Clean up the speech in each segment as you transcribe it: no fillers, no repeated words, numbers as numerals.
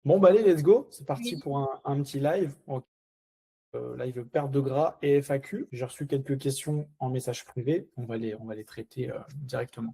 Bon, bah allez, let's go. C'est parti Oui. pour un petit live. Live perte de gras et FAQ. J'ai reçu quelques questions en message privé. On va les traiter directement.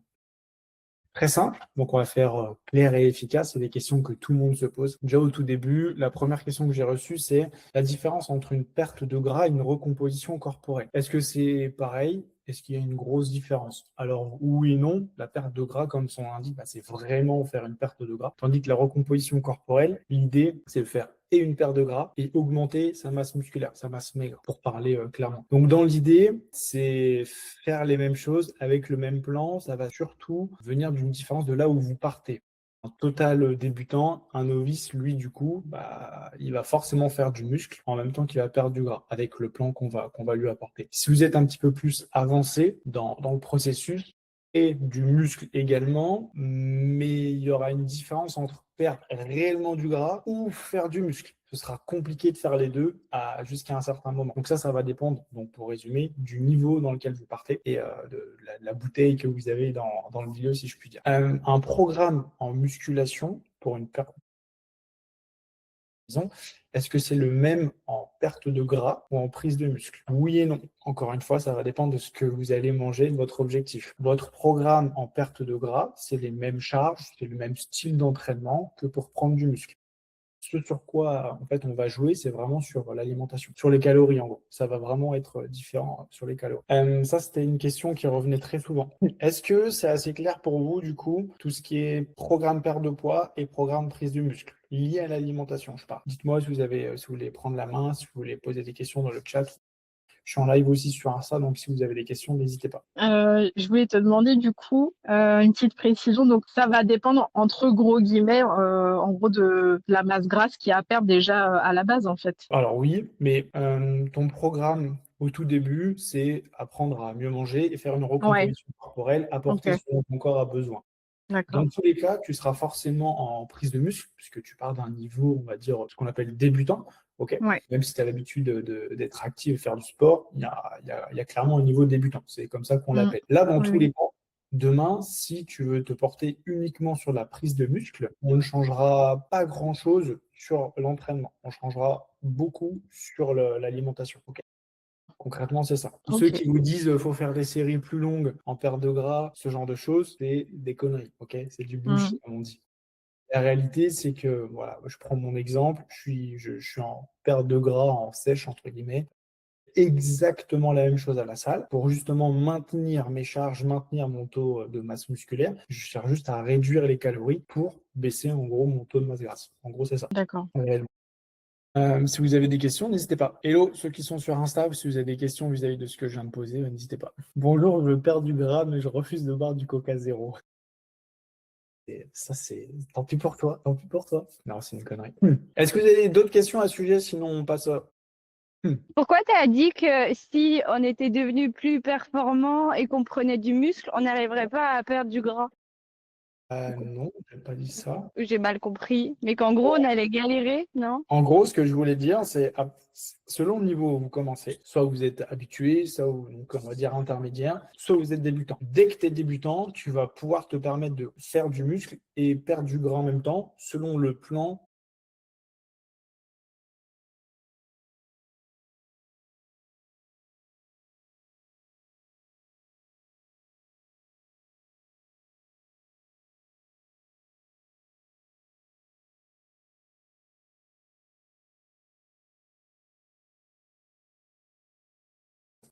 Très simple. Donc, on va faire clair et efficace. C'est des questions que tout le monde se pose. Déjà au tout début, la première question que j'ai reçue, c'est la différence entre une perte de gras et une recomposition corporelle. Est-ce que c'est pareil? Est-ce qu'il y a une grosse différence? Alors, oui et non. La perte de gras, comme son l'indique, c'est vraiment faire une perte de gras. Tandis que la recomposition corporelle, l'idée, c'est de faire et une perte de gras et augmenter sa masse musculaire, sa masse maigre, pour parler clairement. Donc, dans l'idée, c'est faire les mêmes choses avec le même plan. Ça va surtout venir d'une différence de là où vous partez. Un total débutant, un novice, lui, du coup, il va forcément faire du muscle en même temps qu'il va perdre du gras avec le plan qu'on va lui apporter. Si vous êtes un petit peu plus avancé dans le processus, et du muscle également, mais il y aura une différence entre perdre réellement du gras ou faire du muscle. Ce sera compliqué de faire les deux jusqu'à un certain moment. Donc ça va dépendre, donc pour résumer, du niveau dans lequel vous partez et de la bouteille que vous avez dans le milieu, si je puis dire. Un programme en musculation pour une perte, disons, est-ce que c'est le même en perte de gras ou en prise de muscle? Oui et non. Encore une fois, ça va dépendre de ce que vous allez manger, de votre objectif. Votre programme en perte de gras, c'est les mêmes charges, c'est le même style d'entraînement que pour prendre du muscle. Ce sur quoi en fait on va jouer, c'est vraiment sur l'alimentation, sur les calories en gros. Ça va vraiment être différent sur les calories. Ça, c'était une question qui revenait très souvent. Est-ce que c'est assez clair pour vous, du coup, tout ce qui est programme perte de poids et programme prise de muscle lié à l'alimentation, je parle. Dites-moi si vous voulez prendre la main, si vous voulez poser des questions dans le chat. Je suis en live aussi sur Insta, donc si vous avez des questions, n'hésitez pas. Je voulais te demander du coup une petite précision. Donc ça va dépendre entre gros guillemets, en gros de la masse grasse qu'il y a à perdre déjà à la base en fait. Alors oui, mais ton programme au tout début, c'est apprendre à mieux manger et faire une Ouais, recomposition corporelle, apporter ok, ce dont ton corps a besoin. d'accord. Dans tous les cas, tu seras forcément en prise de muscle, puisque tu pars d'un niveau, on va dire, ce qu'on appelle débutant. Ok. Ouais, Même si tu as l'habitude d'être actif et faire du sport, il y a clairement un niveau débutant. C'est comme ça qu'on mm, l'appelle. Là, dans oui, tous oui. les cas, demain, si tu veux te porter uniquement sur la prise de muscle, on ne changera pas grand-chose sur l'entraînement. On changera beaucoup sur l'alimentation. Ok. Concrètement, c'est ça. Tous ceux Ok. qui vous disent faut faire des séries plus longues en perte de gras, ce genre de choses, c'est des conneries, ok? C'est du Mm, bullshit, comme on dit. La réalité, c'est que, voilà, je prends mon exemple, je suis en perte de gras, en sèche, entre guillemets, exactement la même chose à la salle, pour justement maintenir mes charges, maintenir mon taux de masse musculaire. Je cherche juste à réduire les calories pour baisser, en gros, mon taux de masse grasse. En gros, c'est ça. d'accord. Si vous avez des questions, n'hésitez pas. Hello, ceux qui sont sur Insta, si vous avez des questions vis-à-vis de ce que je viens de poser, n'hésitez pas. Bonjour, je perds du gras, mais je refuse de boire du Coca zéro. Et ça, c'est tant pis pour toi, tant pis pour toi. Non, c'est une connerie. Est-ce que vous avez d'autres questions à ce sujet? Sinon, on passe à... Pourquoi tu as dit que si on était devenu plus performant et qu'on prenait du muscle, on n'arriverait pas à perdre du gras? Non, je n'ai pas dit ça. J'ai mal compris. Mais qu'en gros, on allait galérer, non? En gros, ce que je voulais dire, c'est selon le niveau où vous commencez, soit vous êtes habitué, soit donc, on va dire intermédiaire, soit vous êtes débutant. Dès que tu es débutant, tu vas pouvoir te permettre de faire du muscle et perdre du gras en même temps, selon le plan.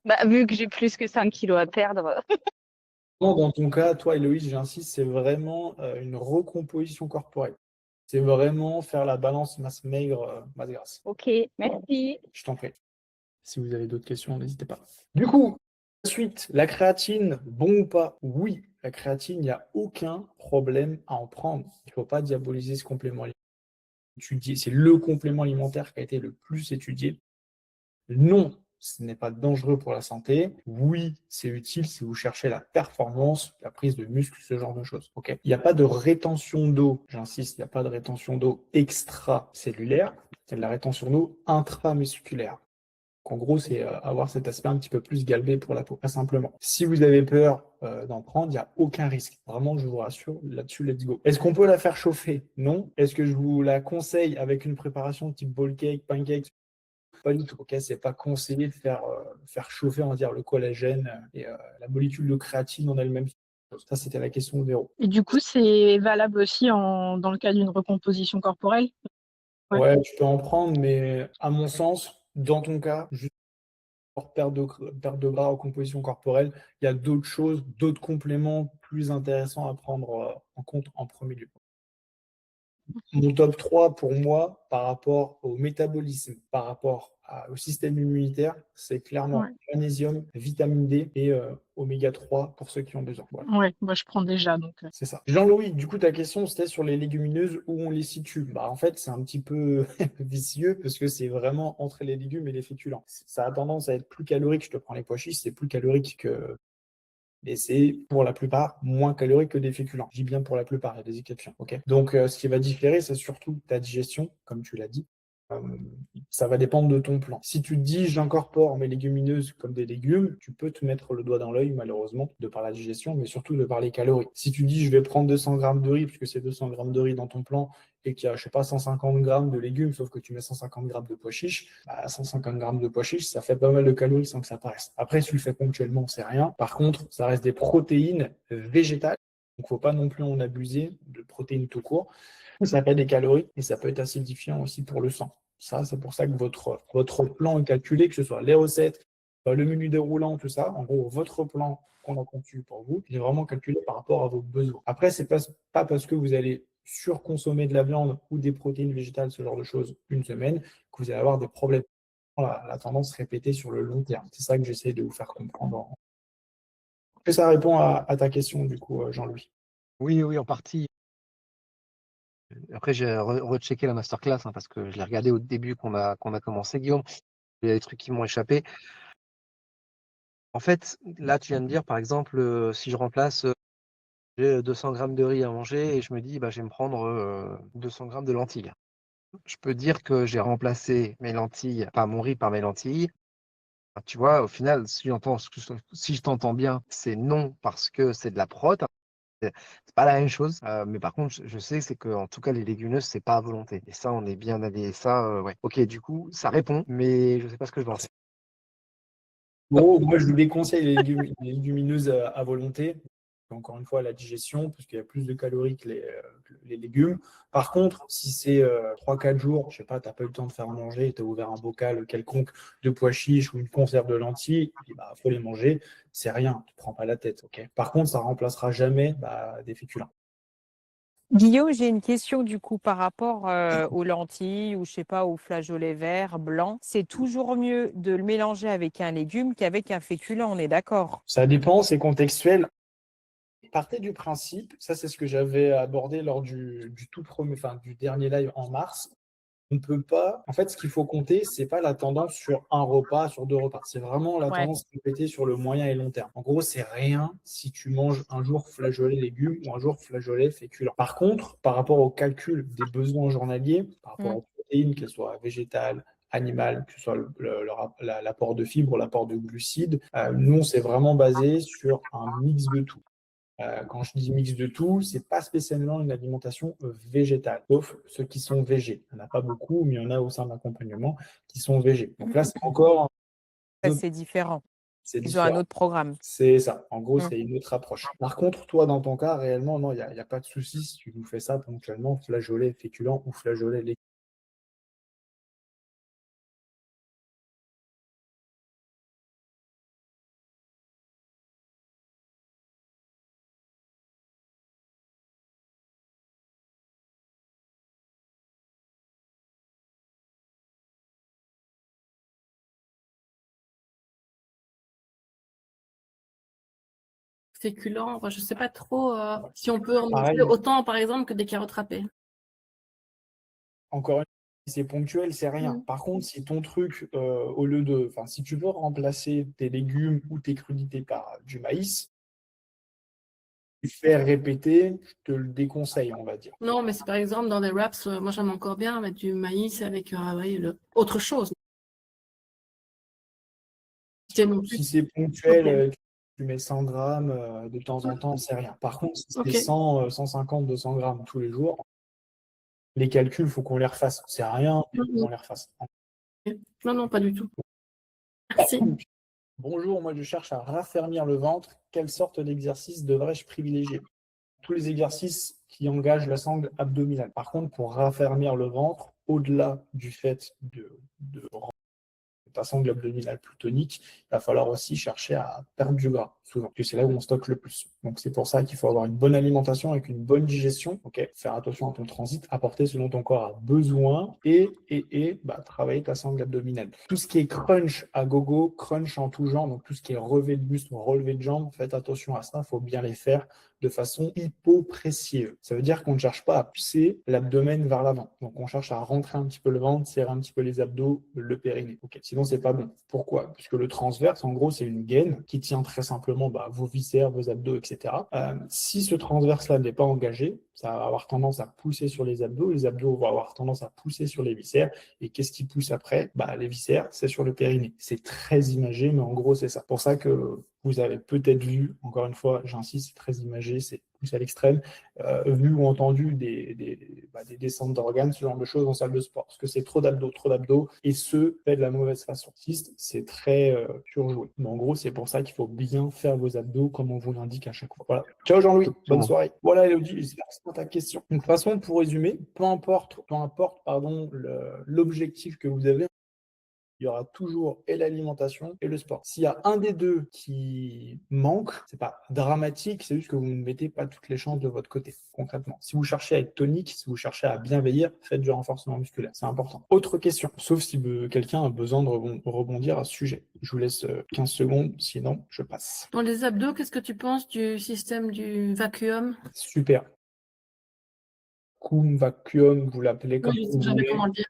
Bah, vu que j'ai plus que 5 kilos à perdre. Dans ton cas, toi, Héloïse, j'insiste, c'est vraiment une recomposition corporelle. C'est vraiment faire la balance masse maigre, masse grasse. Ok, merci. Je t'en prie. Si vous avez d'autres questions, n'hésitez pas. Du coup, ensuite, la créatine, bon ou pas? Oui, la créatine, il n'y a aucun problème à en prendre. Il ne faut pas diaboliser ce complément alimentaire. C'est le complément alimentaire qui a été le plus étudié. Non, ce n'est pas dangereux pour la santé. Oui, c'est utile si vous cherchez la performance, la prise de muscle, ce genre de choses. Ok. Il n'y a pas de rétention d'eau, j'insiste, il n'y a pas de rétention d'eau extracellulaire, c'est de la rétention d'eau intramusculaire. En gros, c'est avoir cet aspect un petit peu plus galbé pour la peau, très simplement. Si vous avez peur d'en prendre, il n'y a aucun risque. Vraiment, je vous rassure, là-dessus, let's go. Est-ce qu'on peut la faire chauffer? Non. Est-ce que je vous la conseille avec une préparation type bowl cake, pancake? Pas du tout. Ok, c'est pas conseillé de faire chauffer, on va dire, le collagène et la molécule de créatine en elle-même. Ça, c'était la question de Véro. Et du coup, c'est valable aussi dans le cas d'une recomposition corporelle? Ouais. Ouais, tu peux en prendre, mais à mon sens, dans ton cas, juste pour perte de gras ou composition corporelle, il y a d'autres choses, d'autres compléments plus intéressants à prendre en compte en premier lieu. Mon top 3 pour moi, par rapport au métabolisme, par rapport au système immunitaire, c'est clairement Ouais. magnésium, vitamine D et oméga 3 pour ceux qui ont besoin. Voilà. Ouais, moi je prends déjà donc. C'est ça. Jean-Louis, du coup, ta question, c'était sur les légumineuses, où on les situe. Bah, en fait, c'est un petit peu vicieux parce que c'est vraiment entre les légumes et les féculents. Ça a tendance à être plus calorique. Je te prends les pois chiches, c'est plus calorique que. Et c'est pour la plupart moins calorique que des féculents. Je dis bien pour la plupart, il y a des exceptions. Ok. Donc, ce qui va différer, c'est surtout ta digestion, comme tu l'as dit. Euh, Ça va dépendre de ton plan. Si tu te dis j'incorpore mes légumineuses comme des légumes, tu peux te mettre le doigt dans l'œil malheureusement de par la digestion, mais surtout de par les calories. Si tu dis je vais prendre 200 grammes de riz, puisque c'est 200 grammes de riz dans ton plan, et qu'il y a, je sais pas, 150 grammes de légumes, sauf que tu mets 150 grammes de pois chiches, bah, 150 grammes de pois chiches, ça fait pas mal de calories sans que ça paraisse. Après, si tu le fais ponctuellement, c'est rien. Par contre, ça reste des protéines végétales, donc faut pas non plus en abuser de protéines tout court. Ça fait des calories et ça peut être acidifiant aussi pour le sang. Ça, c'est pour ça que votre plan est calculé, que ce soit les recettes, le menu déroulant, tout ça. En gros, votre plan qu'on a conçu pour vous, il est vraiment calculé par rapport à vos besoins. Après, c'est pas parce que vous allez surconsommer de la viande ou des protéines végétales, ce genre de choses, une semaine, que vous allez avoir des problèmes. La tendance répétée sur le long terme. C'est ça que j'essaie de vous faire comprendre. Est-ce que ça répond à ta question, du coup, Jean-Louis? Oui, oui, en partie. Après, j'ai rechecké la masterclass parce que je l'ai regardé au début qu'on a commencé, Guillaume. Il y a des trucs qui m'ont échappé. En fait, là, tu viens de dire, par exemple, si je remplace, j'ai 200 grammes de riz à manger et je me dis, bah, je vais me prendre 200 grammes de lentilles. Je peux dire que j'ai remplacé mes lentilles, pas mon riz par mes lentilles. Tu vois, au final, si je t'entends bien, c'est non parce que c'est de la prot. C'est pas la même chose. Mais par contre, je sais, c'est que en tout cas, les légumineuses, c'est pas à volonté. Et ça, on est bien allé. Ça, ouais. Ok, du coup, ça répond, mais je sais pas ce que je pense. Bon, moi, je vous déconseille les légumineuses à volonté. Encore une fois, la digestion, puisqu'il y a plus de calories que les légumes. Par contre, si c'est 3-4 jours, je sais pas, tu n'as pas eu le temps de faire à manger, tu as ouvert un bocal quelconque de pois chiches ou une conserve de lentilles, il faut les manger, c'est rien, tu ne prends pas la tête. Ok. Par contre, ça ne remplacera jamais des féculents. Guillaume, j'ai une question du coup par rapport aux lentilles ou je sais pas aux flageolets verts, blancs. C'est toujours mieux de le mélanger avec un légume qu'avec un féculent, on est d'accord? Ça dépend, c'est contextuel. Partez du principe, ça c'est ce que j'avais abordé lors du tout premier, enfin du dernier live en mars. On ne peut pas. En fait, ce qu'il faut compter, c'est pas la tendance sur un repas, sur 2 repas. C'est vraiment la tendance répétée sur le moyen et long terme. En gros, c'est rien si tu manges un jour flageolet légumes ou un jour flageolet féculent. Par contre, par rapport au calcul des besoins journaliers, par rapport aux protéines, qu'elles soient végétales, animales, que ce soit l'apport de fibres, l'apport de glucides, nous, c'est vraiment basé sur un mix de tout. Quand je dis mix de tout, c'est pas spécialement une alimentation végétale, sauf ceux qui sont végés. Il n'y en a pas beaucoup, mais il y en a au sein de l'accompagnement qui sont végés. Donc là, c'est encore C'est différent. c'est Ils ont un différent. autre programme. C'est ça. En gros, c'est une autre approche. Par contre, toi, dans ton cas, réellement, non, il n'y a pas de souci si tu nous fais ça ponctuellement, flageolet féculent ou flageolet légumes. Féculents, enfin, je sais pas trop si on peut en Pareil. manger autant, par exemple, que des carottes râpées. Encore une fois, si c'est ponctuel, c'est rien. Par contre, si ton truc, au lieu de, enfin, si tu veux remplacer tes légumes ou tes crudités par du maïs, faire répéter, je te le déconseille, on va dire. Non, mais c'est par exemple dans les wraps, moi j'aime encore bien mettre du maïs avec autre chose. C'est non plus. Si c'est ponctuel, Ok. tu mets 100 grammes de temps en temps, c'est rien. Par contre, si c'est Ok. 100, 150, 200 grammes tous les jours, les calculs, il faut qu'on les refasse. C'est rien, mais il faut qu'on les refasse. Non, non, pas du tout. Merci. Bonjour, moi je cherche à raffermir le ventre. Quelle sorte d'exercice devrais-je privilégier? Tous les exercices qui engagent la sangle abdominale. Par contre, pour raffermir le ventre, au-delà du fait de rendre ta sangle abdominale plus tonique, il va falloir aussi chercher à perdre du gras, souvent, parce que c'est là où on stocke le plus. Donc c'est pour ça qu'il faut avoir une bonne alimentation avec une bonne digestion, ok, faire attention à ton transit, apporter ce dont ton corps a besoin et travailler ta sangle abdominale. Tout ce qui est crunch à gogo, crunch en tout genre, donc tout ce qui est relevé de buste ou relevé de jambes, faites attention à ça, il faut bien les faire de façon hypopressive. Ça veut dire qu'on ne cherche pas à pousser l'abdomen vers l'avant. Donc on cherche à rentrer un petit peu le ventre, serrer un petit peu les abdos, le périnée. Ok. Sinon, c'est pas bon. Pourquoi? Puisque le transverse, en gros, c'est une gaine qui tient très simplement vos viscères, vos abdos, etc. Si ce transverse-là n'est pas engagé, ça va avoir tendance à pousser sur les abdos vont avoir tendance à pousser sur les viscères. Et qu'est-ce qui pousse après? Les viscères, c'est sur le périnée. C'est très imagé, mais en gros, c'est ça. Pour ça que vous avez peut-être vu, encore une fois, j'insiste, c'est très imagé, c'est poussé à l'extrême, vu ou entendu des descentes d'organes, ce genre de choses en salle de sport. Parce que c'est trop d'abdos, et ce, fait de la mauvaise façon. C'est très surjoué. Mais en gros, c'est pour ça qu'il faut bien faire vos abdos comme on vous l'indique à chaque fois. Voilà. Ciao Jean-Louis, bonne soirée. Voilà Elodie, j'espère que c'est ta question. Donc, de toute façon, pour résumer, peu importe l'objectif que vous avez, il y aura toujours et l'alimentation et le sport. S'il y a un des deux qui manque, c'est pas dramatique, c'est juste que vous ne mettez pas toutes les chances de votre côté, concrètement. Si vous cherchez à être tonique, si vous cherchez à bien vieillir, faites du renforcement musculaire, c'est important. Autre question, sauf si quelqu'un a besoin de rebondir à ce sujet. Je vous laisse 15 secondes, sinon je passe. Dans les abdos, qu'est-ce que tu penses du système du vacuum? Super. Cum, vacuum, vous l'appelez comme Oui, je vous sais jamais voulez. comment le dire.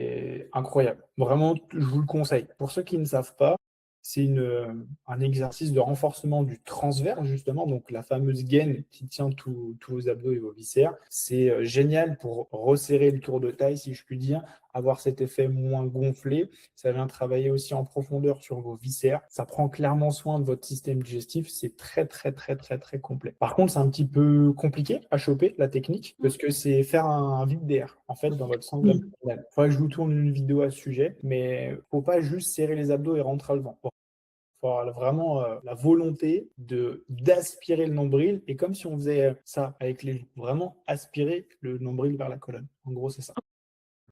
C'est incroyable. Vraiment, je vous le conseille. Pour ceux qui ne savent pas, c'est un exercice de renforcement du transverse, justement, donc la fameuse gaine qui tient tous vos abdos et vos viscères. C'est génial pour resserrer le tour de taille, si je puis dire, avoir cet effet moins gonflé. Ça vient travailler aussi en profondeur sur vos viscères. Ça prend clairement soin de votre système digestif. C'est très, très, très, très, très complet. Par contre, c'est un petit peu compliqué à choper, la technique, parce que c'est faire un vide d'air, en fait, dans votre sangle abdominale. Il faudrait que je vous tourne une vidéo à ce sujet, mais faut pas juste serrer les abdos et rentrer le vent. Il faut avoir vraiment la volonté d'aspirer le nombril, et comme si on faisait ça avec les joues, vraiment aspirer le nombril vers la colonne. En gros, c'est ça.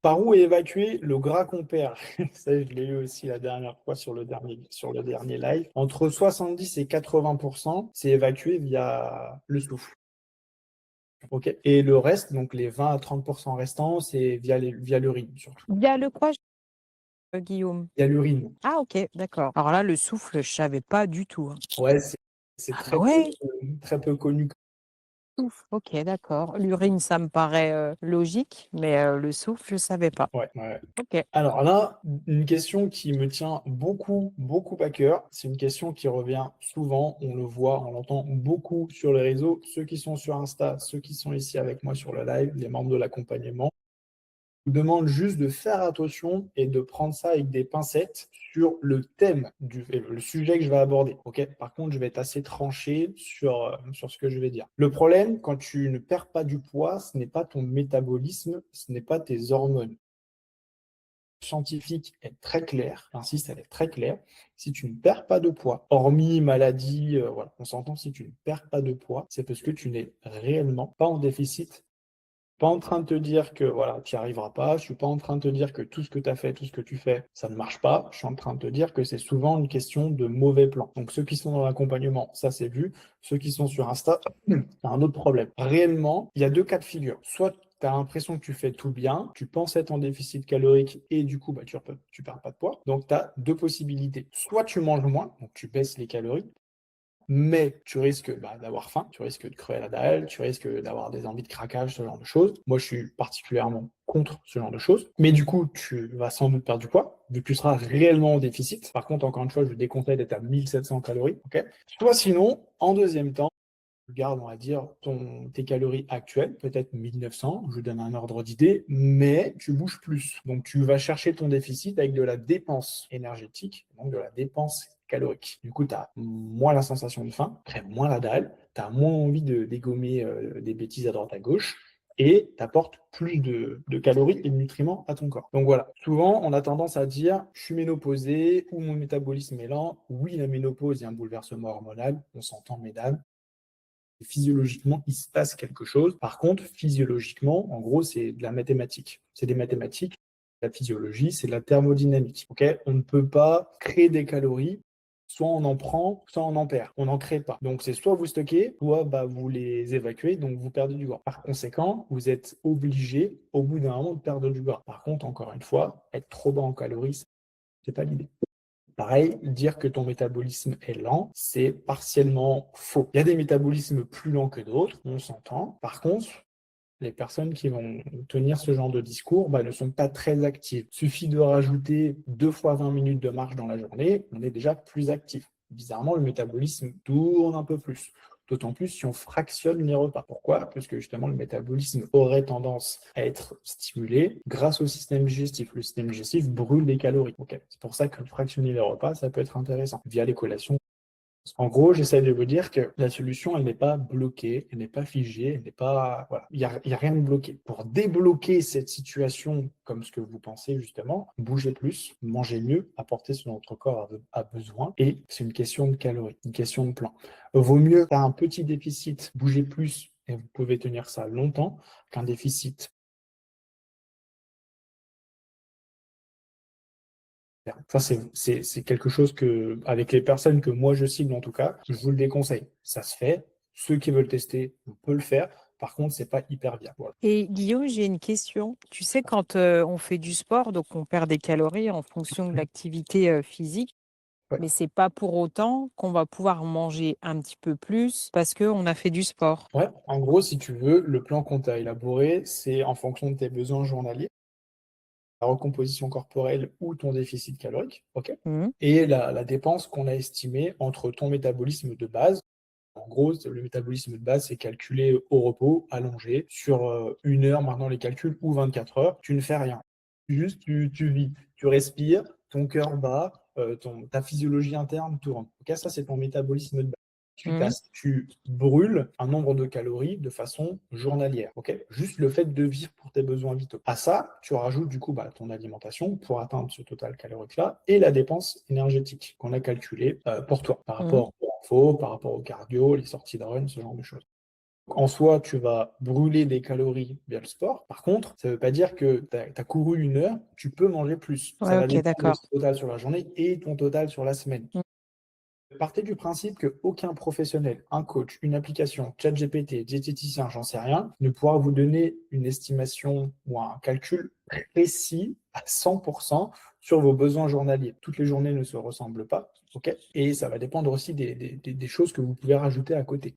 Par où évacuer le gras qu'on perd? Ça, je l'ai eu aussi la dernière fois sur le dernier live. Entre 70 et 80%, c'est évacué via le souffle. Ok. Et le reste, donc les 20 à 30% restants, c'est via l'urine surtout. Il y a le quoi, Guillaume? Via l'urine. Ah, ok, d'accord. Alors là, le souffle, je savais pas du tout. Ouais, c'est Ah très, ouais. très peu connu. Souffle, ok, d'accord. L'urine, ça me paraît logique, mais le souffle, je savais pas. Ouais. Ok. Alors là, une question qui me tient beaucoup, beaucoup à cœur. C'est une question qui revient souvent. On le voit, on l'entend beaucoup sur les réseaux. Ceux qui sont sur Insta, ceux qui sont ici avec moi sur le live, les membres de l'accompagnement, je vous demande juste de faire attention et de prendre ça avec des pincettes sur le thème le sujet que je vais aborder. Ok. Par contre, je vais être assez tranché sur ce que je vais dire. Le problème, quand tu ne perds pas du poids, ce n'est pas ton métabolisme, ce n'est pas tes hormones. Scientifique est très claire, j'insiste, elle est très claire. Si tu ne perds pas de poids, hormis maladie, voilà, on s'entend, si tu ne perds pas de poids, c'est parce que tu n'es réellement pas en déficit. Pas en train de te dire que voilà, tu n'y arriveras pas. Je suis pas en train de te dire que tout ce que tu as fait, tout ce que tu fais, ça ne marche pas. Je suis en train de te dire que c'est souvent une question de mauvais plan. Donc ceux qui sont dans l'accompagnement, ça c'est vu. Ceux qui sont sur Insta, c'est un autre problème. Réellement, il y a deux cas de figure. Soit tu as l'impression que tu fais tout bien, tu penses être en déficit calorique et du coup, tu perds pas de poids. Donc tu as deux possibilités. Soit tu manges moins, donc tu baisses les calories, mais tu risques d'avoir faim, tu risques de crever la dalle, tu risques d'avoir des envies de craquage, ce genre de choses. Moi, je suis particulièrement contre ce genre de choses. Mais du coup, tu vas sans doute perdre du poids, vu que tu seras réellement en déficit. Par contre, encore une fois, je déconseille d'être à 1700 calories. Okay. Soit sinon, en deuxième temps, tu gardes, on va dire, tes calories actuelles, peut-être 1900, je vous donne un ordre d'idée, mais tu bouges plus. Donc, tu vas chercher ton déficit avec de la dépense énergétique, donc de la dépense calorique. Du coup, tu as moins la sensation de faim, après moins la dalle, tu as moins envie de dégommer des bêtises à droite à gauche, et tu apportes plus de calories et de nutriments à ton corps. Donc voilà, souvent on a tendance à dire je suis ménopausé ou mon métabolisme est lent. Oui, la ménopause, il y a un bouleversement hormonal, on s'entend mesdames. Physiologiquement, il se passe quelque chose. Par contre, physiologiquement, en gros, c'est de la mathématique. C'est des mathématiques. La physiologie, c'est de la thermodynamique. Okay, on ne peut pas créer des calories. Soit on en prend, soit on en perd. On n'en crée pas. Donc, c'est soit vous stockez, soit vous les évacuez, donc vous perdez du gras. Par conséquent, vous êtes obligé, au bout d'un moment, de perdre du gras. Par contre, encore une fois, être trop bas en calories, c'est pas l'idée. Pareil, dire que ton métabolisme est lent, c'est partiellement faux. Il y a des métabolismes plus lents que d'autres, on s'entend. Par contre, les personnes qui vont tenir ce genre de discours ne sont pas très actives. Il suffit de rajouter 2 fois 20 minutes de marche dans la journée, on est déjà plus actif. Bizarrement, le métabolisme tourne un peu plus. D'autant plus si on fractionne les repas. Pourquoi? Parce que justement, le métabolisme aurait tendance à être stimulé grâce au système digestif. Le système digestif brûle des calories. Okay. C'est pour ça que fractionner les repas, ça peut être intéressant via les collations. En gros, j'essaie de vous dire que la solution, elle n'est pas bloquée, elle n'est pas figée, elle n'est pas... Voilà, il y a rien de bloqué. Pour débloquer cette situation, comme ce que vous pensez justement, bougez plus, mangez mieux, apportez ce dont votre corps a besoin. Et c'est une question de calories, une question de plan. Vaut mieux faire un petit déficit, bouger plus, et vous pouvez tenir ça longtemps, qu'un déficit. Ça, c'est quelque chose que, avec les personnes que moi je cible en tout cas, je vous le déconseille. Ça se fait. Ceux qui veulent tester, on peut le faire. Par contre, c'est pas hyper bien. Voilà. Et Guillaume, j'ai une question. Tu sais, quand on fait du sport, donc on perd des calories en fonction de l'activité physique, Ouais. mais c'est pas pour autant qu'on va pouvoir manger un petit peu plus parce qu'on a fait du sport. Ouais, en gros, si tu veux, le plan qu'on t'a élaboré, c'est en fonction de tes besoins journaliers, la recomposition corporelle ou ton déficit calorique, ok? Mhm. Et la dépense qu'on a estimée entre ton métabolisme de base. En gros, le métabolisme de base, c'est calculé au repos, allongé, sur 1 heure, maintenant les calculs, ou 24 heures. Tu ne fais rien. Juste, tu vis, tu respires, ton cœur bat, ta physiologie interne tourne. Ok, ça, c'est ton métabolisme de base. Mhm. Tu brûles un nombre de calories de façon journalière. Ok, juste le fait de vivre pour tes besoins vitaux. À ça, tu rajoutes du coup ton alimentation pour atteindre ce total calorique-là et la dépense énergétique qu'on a calculée pour toi par rapport au renfo, par rapport au cardio, les sorties de run, ce genre de choses. En soi, tu vas brûler des calories via le sport. Par contre, ça ne veut pas dire que tu as couru 1 heure, tu peux manger plus. Ouais, Ça va ok, dépendre de d'accord. ton total sur la journée et ton total sur la semaine. Partez du principe qu'aucun professionnel, un coach, une application, ChatGPT, diététicien, j'en sais rien, ne pourra vous donner une estimation ou un calcul précis à 100% sur vos besoins journaliers. Toutes les journées ne se ressemblent pas, ok? Et ça va dépendre aussi des choses que vous pouvez rajouter à côté.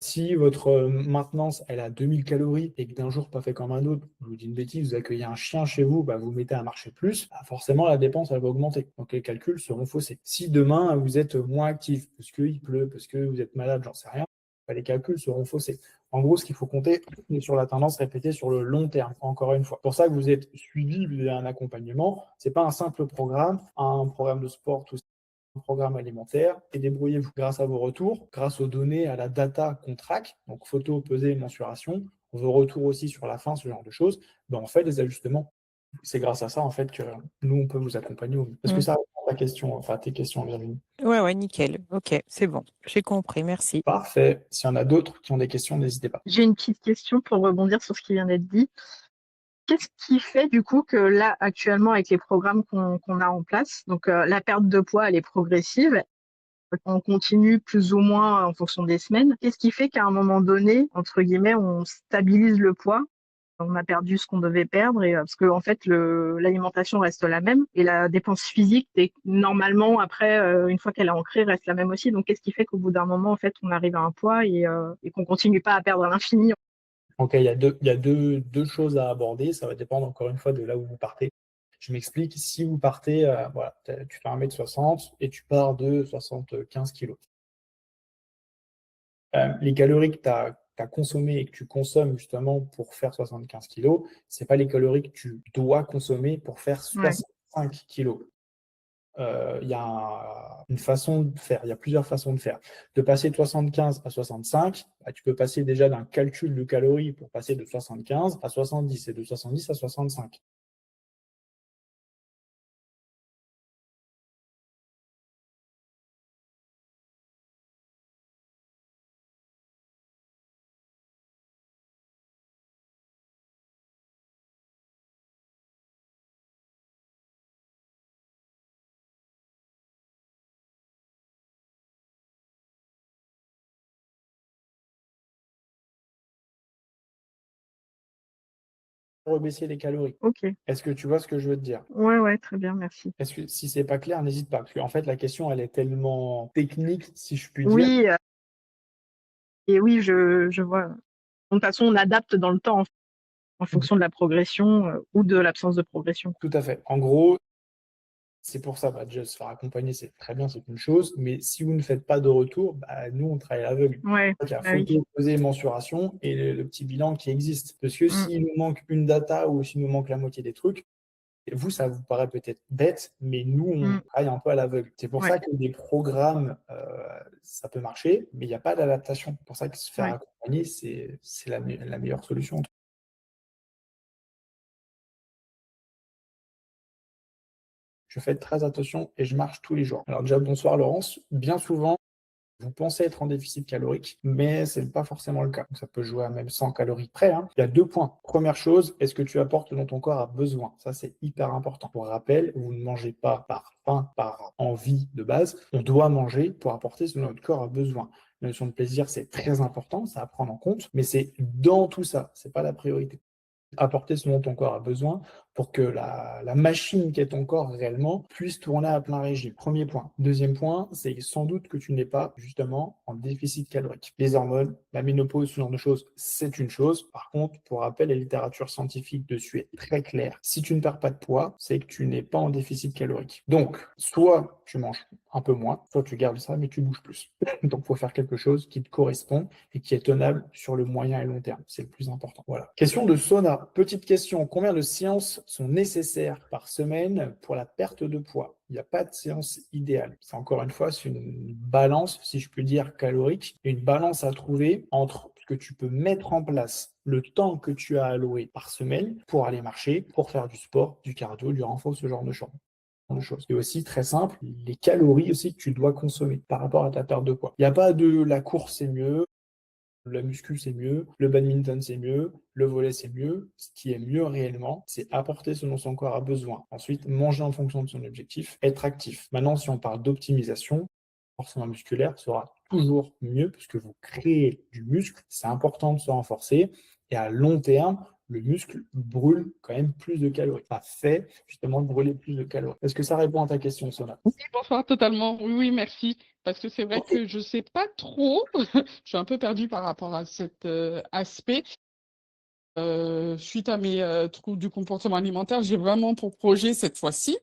Si votre maintenance, elle a 2000 calories et que d'un jour pas fait comme un autre, je vous dis une bêtise, vous accueillez un chien chez vous, vous mettez à marcher plus, forcément la dépense, elle va augmenter. Donc les calculs seront faussés. Si demain, vous êtes moins actif, parce qu'il pleut, parce que vous êtes malade, j'en sais rien, les calculs seront faussés. En gros, ce qu'il faut compter, c'est sur la tendance répétée sur le long terme, encore une fois. C'est pour ça que vous êtes suivi, vous avez un accompagnement. C'est pas un simple programme, un programme de sport, tout ça. Programme alimentaire et débrouillez-vous grâce à vos retours, grâce aux données, à la data qu'on traque, donc photo, pesée, mensuration, vos retours aussi sur la fin, ce genre de choses, on fait des ajustements. C'est grâce à ça en fait que nous on peut vous accompagner. Est-ce que ça répond à ta question, enfin tes questions, Virginie? Ouais, nickel. Ok, c'est bon. J'ai compris, merci. Parfait. S'il y en a d'autres qui ont des questions, n'hésitez pas. J'ai une petite question pour rebondir sur ce qui vient d'être dit. Qu'est-ce qui fait du coup que là, actuellement, avec les programmes qu'on a en place, donc la perte de poids, elle est progressive, on continue plus ou moins en fonction des semaines. Qu'est-ce qui fait qu'à un moment donné, entre guillemets, on stabilise le poids? On a perdu ce qu'on devait perdre et parce que en fait l'alimentation reste la même et la dépense physique normalement après une fois qu'elle est ancrée reste la même aussi. Donc qu'est-ce qui fait qu'au bout d'un moment en fait on arrive à un poids et qu'on continue pas à perdre à l'infini? Ok, il y a deux choses à aborder. Ça va dépendre encore une fois de là où vous partez. Je m'explique. Si vous partez, voilà, tu fais 1m60 et tu pars de 75 kg. Les calories que tu as consommées et que tu consommes justement pour faire 75 kg, ce n'est pas les calories que tu dois consommer pour faire 65 kg. il y a une façon de faire, il y a plusieurs façons de faire. De passer de 75 à 65, bah, tu peux passer déjà d'un calcul de calories pour passer de 75 à 70 et de 70 à 65. Rebaisser les calories. Ok. Est-ce que tu vois ce que je veux te dire? Ouais, très bien, merci. Est-ce que si c'est pas clair, n'hésite pas. Parce qu'en fait, la question, elle est tellement technique, si je puis dire. Oui, et oui, je vois. De toute façon, on adapte dans le temps en fonction de la progression ou de l'absence de progression. Tout à fait. En gros, c'est pour ça, déjà se faire accompagner, c'est très bien, c'est une chose. Mais si vous ne faites pas de retour, bah, nous, on travaille à l'aveugle. Ouais, Il y a bah oui. photo, pesée, mensuration et le petit bilan qui existe. Parce que s'il nous manque une data ou s'il nous manque la moitié des trucs, vous, ça vous paraît peut-être bête, mais nous, on travaille un peu à l'aveugle. C'est pour ça que des programmes, ça peut marcher, mais il n'y a pas d'adaptation. C'est pour ça que se faire accompagner, c'est la meilleure solution. Je fais très attention et je marche tous les jours. Alors déjà, bonsoir Laurence. Bien souvent, vous pensez être en déficit calorique, mais ce n'est pas forcément le cas. Ça peut jouer à même 100 calories près. Il y a 2 points. Première chose, est-ce que tu apportes ce dont ton corps a besoin? Ça, c'est hyper important. Pour rappel, vous ne mangez pas par faim, par envie de base. On doit manger pour apporter ce dont notre corps a besoin. La notion de plaisir, c'est très important, ça à prendre en compte, mais c'est dans tout ça, c'est pas la priorité. Apporter ce dont ton corps a besoin pour que la machine qu'est ton corps réellement puisse tourner à plein régime. Premier point. Deuxième point, c'est sans doute que tu n'es pas justement en déficit calorique. Les hormones, la ménopause, ce genre de choses, c'est une chose. Par contre, pour rappel, la littérature scientifique dessus est très claire. Si tu ne perds pas de poids, c'est que tu n'es pas en déficit calorique. Donc, soit tu manges un peu moins, soit tu gardes ça, mais tu bouges plus. Donc, il faut faire quelque chose qui te correspond et qui est tenable sur le moyen et long terme. C'est le plus important. Voilà. Question de Sona. Petite question. Combien de séances sont nécessaires par semaine pour la perte de poids? Il n'y a pas de séance idéale. C'est encore une fois, c'est une balance, si je peux dire, calorique, une balance à trouver entre ce que tu peux mettre en place, le temps que tu as alloué par semaine pour aller marcher, pour faire du sport, du cardio, du renfort, ce genre de choses. Et aussi, très simple, les calories aussi que tu dois consommer par rapport à ta perte de poids. Il n'y a pas de la course c'est mieux, la muscu c'est mieux, le badminton c'est mieux, le volley c'est mieux. Ce qui est mieux réellement, c'est apporter ce dont son corps a besoin. Ensuite, manger en fonction de son objectif, être actif. Maintenant, si on parle d'optimisation, renforcement musculaire sera toujours mieux puisque vous créez du muscle. C'est important de se renforcer et à long terme, le muscle brûle quand même plus de calories. Ça fait justement brûler plus de calories. Est-ce que ça répond à ta question, Sona? Oui, bonsoir, totalement. Oui, merci. Parce que c'est vrai Ok. que je sais pas trop, je suis un peu perdue par rapport à cet aspect. Suite à mes troubles du comportement alimentaire, j'ai vraiment pour projet cette fois-ci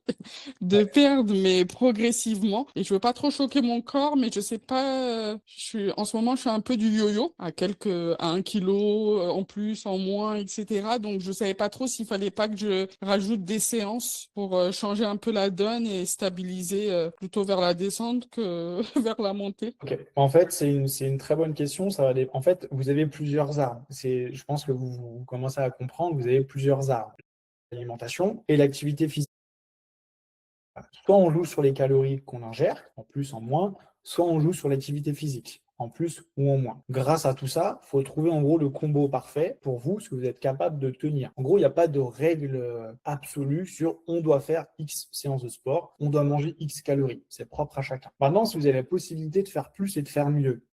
de perdre, mais progressivement. Et je veux pas trop choquer mon corps, mais je sais pas. En ce moment, je suis un peu du yo-yo, à 1 kilo en plus, en moins, etc. Donc, je savais pas trop s'il fallait pas que je rajoute des séances pour changer un peu la donne et stabiliser plutôt vers la descente que vers la montée. Ok. En fait, c'est une très bonne question. En fait, vous avez plusieurs armes. Je pense que vous commencez à comprendre, vous avez plusieurs armes. L'alimentation et l'activité physique. Soit on joue sur les calories qu'on ingère, en plus, en moins, soit on joue sur l'activité physique, en plus ou en moins. Grâce à tout ça, il faut trouver en gros le combo parfait pour vous, ce que vous êtes capable de tenir. En gros, il n'y a pas de règle absolue sur on doit faire X séances de sport, on doit manger X calories. C'est propre à chacun. Maintenant, si vous avez la possibilité de faire plus et de faire mieux,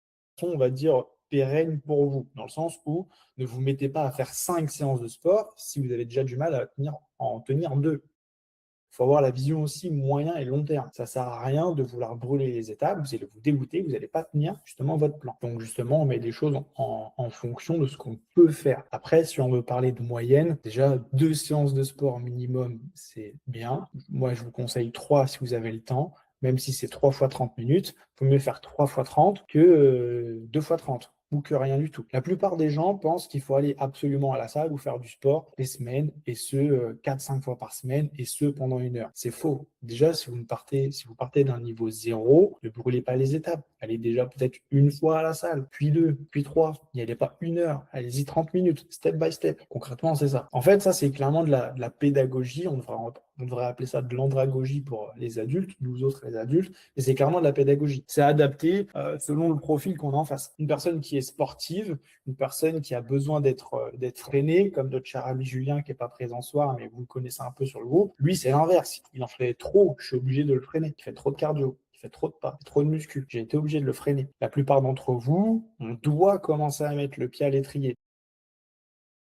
on va dire pérenne pour vous, dans le sens où ne vous mettez pas à faire 5 séances de sport si vous avez déjà du mal à en tenir 2. Il faut avoir la vision aussi moyen et long terme. Ça ne sert à rien de vouloir brûler les étapes, vous allez vous dégoûter, vous n'allez pas tenir justement votre plan. Donc justement, on met des choses en fonction de ce qu'on peut faire. Après, si on veut parler de moyenne, déjà 2 séances de sport minimum, c'est bien. Moi, je vous conseille 3 si vous avez le temps. Même si c'est 3 fois 30 minutes, il vaut mieux faire 3 fois 30 que 2 fois 30. ou que rien du tout. La plupart des gens pensent qu'il faut aller absolument à la salle ou faire du sport des semaines, et ce, 4-5 fois par semaine, et ce, pendant 1 heure. C'est faux. Déjà, si vous partez d'un niveau 0, ne brûlez pas les étapes. Allez déjà peut-être 1 fois à la salle, puis 2, puis 3. N'y allez pas 1 heure, allez-y 30 minutes, step by step. Concrètement, c'est ça. En fait, ça, c'est clairement de la pédagogie. On devrait appeler ça de l'andragogie pour les adultes, nous autres les adultes, et c'est clairement de la pédagogie. C'est adapté selon le profil qu'on a en face. Une personne qui est sportive, une personne qui a besoin d'être freinée, comme notre cher ami Julien qui n'est pas présent ce soir, mais vous le connaissez un peu sur le groupe, lui, c'est l'inverse. Il en fait trop, je suis obligé de le freiner. Il fait trop de cardio. Il fait trop de pas, trop de muscu. J'ai été obligé de le freiner. La plupart d'entre vous, on doit commencer à mettre le pied à l'étrier.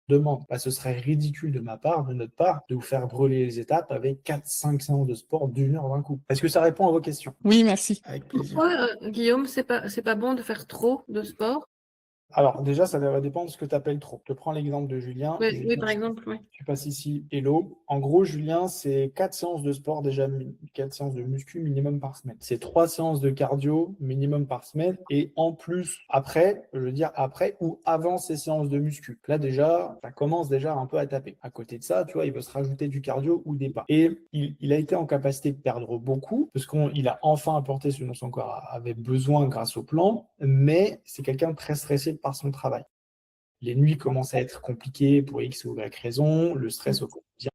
Demande. Ce serait ridicule de notre part, de vous faire brûler les étapes avec 4-5 séances de sport d'1 heure d'un coup. Est-ce que ça répond à vos questions? Oui, merci. Avec plaisir. Pourquoi, Guillaume, c'est pas bon de faire trop de sport? Alors déjà, ça va dépendre de ce que tu appelles trop. Je te prends l'exemple de Julien. Oui, Julien, par exemple, oui. tu passes ici, hello. En gros, Julien, c'est 4 séances de sport déjà, 4 séances de muscu minimum par semaine. C'est 3 séances de cardio minimum par semaine. Et en plus, après ou avant ces séances de muscu. Là déjà, ça commence déjà un peu à taper. À côté de ça, tu vois, il veut se rajouter du cardio ou des pas. Et il a été en capacité de perdre beaucoup, parce qu'il a enfin apporté ce dont son corps avait besoin grâce au plan, mais c'est quelqu'un de très stressé par son travail. Les nuits commencent à être compliquées pour X ou Y raison, le stress au quotidien.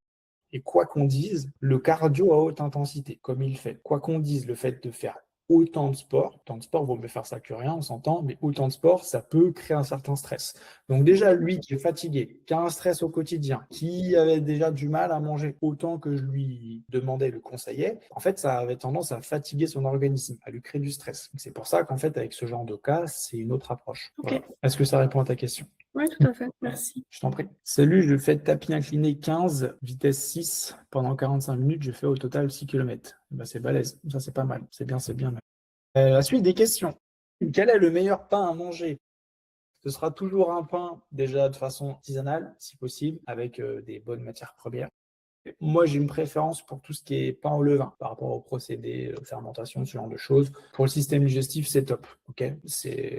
Et quoi qu'on dise, le cardio à haute intensité, comme il fait, quoi qu'on dise, le fait de faire autant de sport vaut mieux faire ça que rien, on s'entend, mais autant de sport, ça peut créer un certain stress. Donc déjà, lui qui est fatigué, qui a un stress au quotidien, qui avait déjà du mal à manger autant que je lui demandais, le conseillais, en fait, ça avait tendance à fatiguer son organisme, à lui créer du stress. C'est pour ça qu'en fait, avec ce genre de cas, c'est une autre approche. Ok. Voilà. Est-ce que ça répond à ta question? Oui, tout à fait. Merci. Je t'en prie. Salut, je fais tapis incliné 15, vitesse 6 pendant 45 minutes. Je fais au total 6 km. C'est balèze. Ça, c'est pas mal. C'est bien, c'est bien. La suite des questions. Quel est le meilleur pain à manger? Ce sera toujours un pain déjà de façon artisanale, si possible, avec des bonnes matières premières. Moi, j'ai une préférence pour tout ce qui est pain au levain par rapport au procédé, fermentation, ce genre de choses. Pour le système digestif, c'est top. Ok, c'est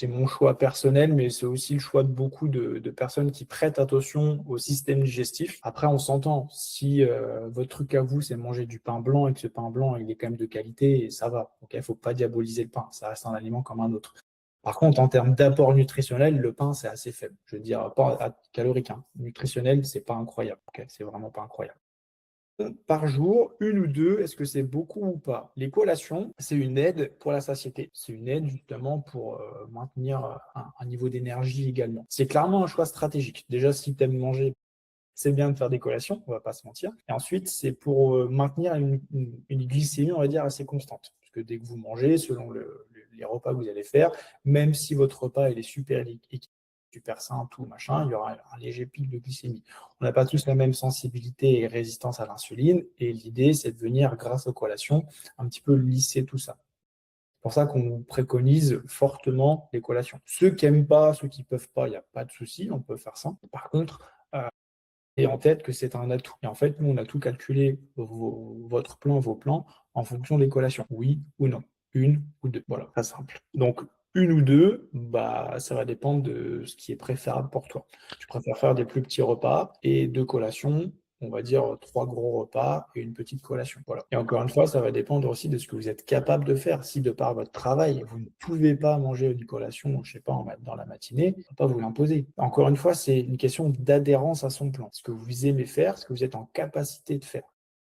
mon choix personnel, mais c'est aussi le choix de beaucoup de personnes qui prêtent attention au système digestif. Après, on s'entend. Si votre truc à vous, c'est manger du pain blanc et que ce pain blanc, il est quand même de qualité, ça va. Il ne faut pas diaboliser le pain. Ça reste un aliment comme un autre. Par contre, en termes d'apport nutritionnel, le pain, c'est assez faible. Je veux dire, pas calorique. Nutritionnel, c'est pas incroyable. C'est vraiment pas incroyable. Par jour, 1 ou 2, est-ce que c'est beaucoup ou pas? Les collations, c'est une aide pour la satiété. C'est une aide justement pour maintenir un niveau d'énergie également. C'est clairement un choix stratégique. Déjà, si tu aimes manger, c'est bien de faire des collations, on va pas se mentir. Et ensuite, c'est pour maintenir une glycémie, on va dire, assez constante. Parce que dès que vous mangez, selon les repas que vous allez faire, même si votre repas il est super sain, tout machin, il y aura un léger pic de glycémie. On n'a pas tous la même sensibilité et résistance à l'insuline, et l'idée, c'est de venir, grâce aux collations, un petit peu lisser tout ça. C'est pour ça qu'on préconise fortement les collations. Ceux qui n'aiment pas, ceux qui ne peuvent pas, il n'y a pas de souci, on peut faire ça. Par contre, et en tête que c'est un atout. Et en fait, nous, on a tout calculé, votre plan, vos plans, en fonction des collations. Oui ou non. 1 ou 2. Voilà, très simple. Donc, 1 ou 2, ça va dépendre de ce qui est préférable pour toi. Tu préfères faire des plus petits repas et 2 collations, on va dire 3 gros repas et une petite collation. Voilà. Et encore une fois, ça va dépendre aussi de ce que vous êtes capable de faire. Si de par votre travail, vous ne pouvez pas manger une collation, je ne sais pas, dans la matinée, on ne va pas vous l'imposer. Encore une fois, c'est une question d'adhérence à son plan. Ce que vous aimez faire, ce que vous êtes en capacité de faire.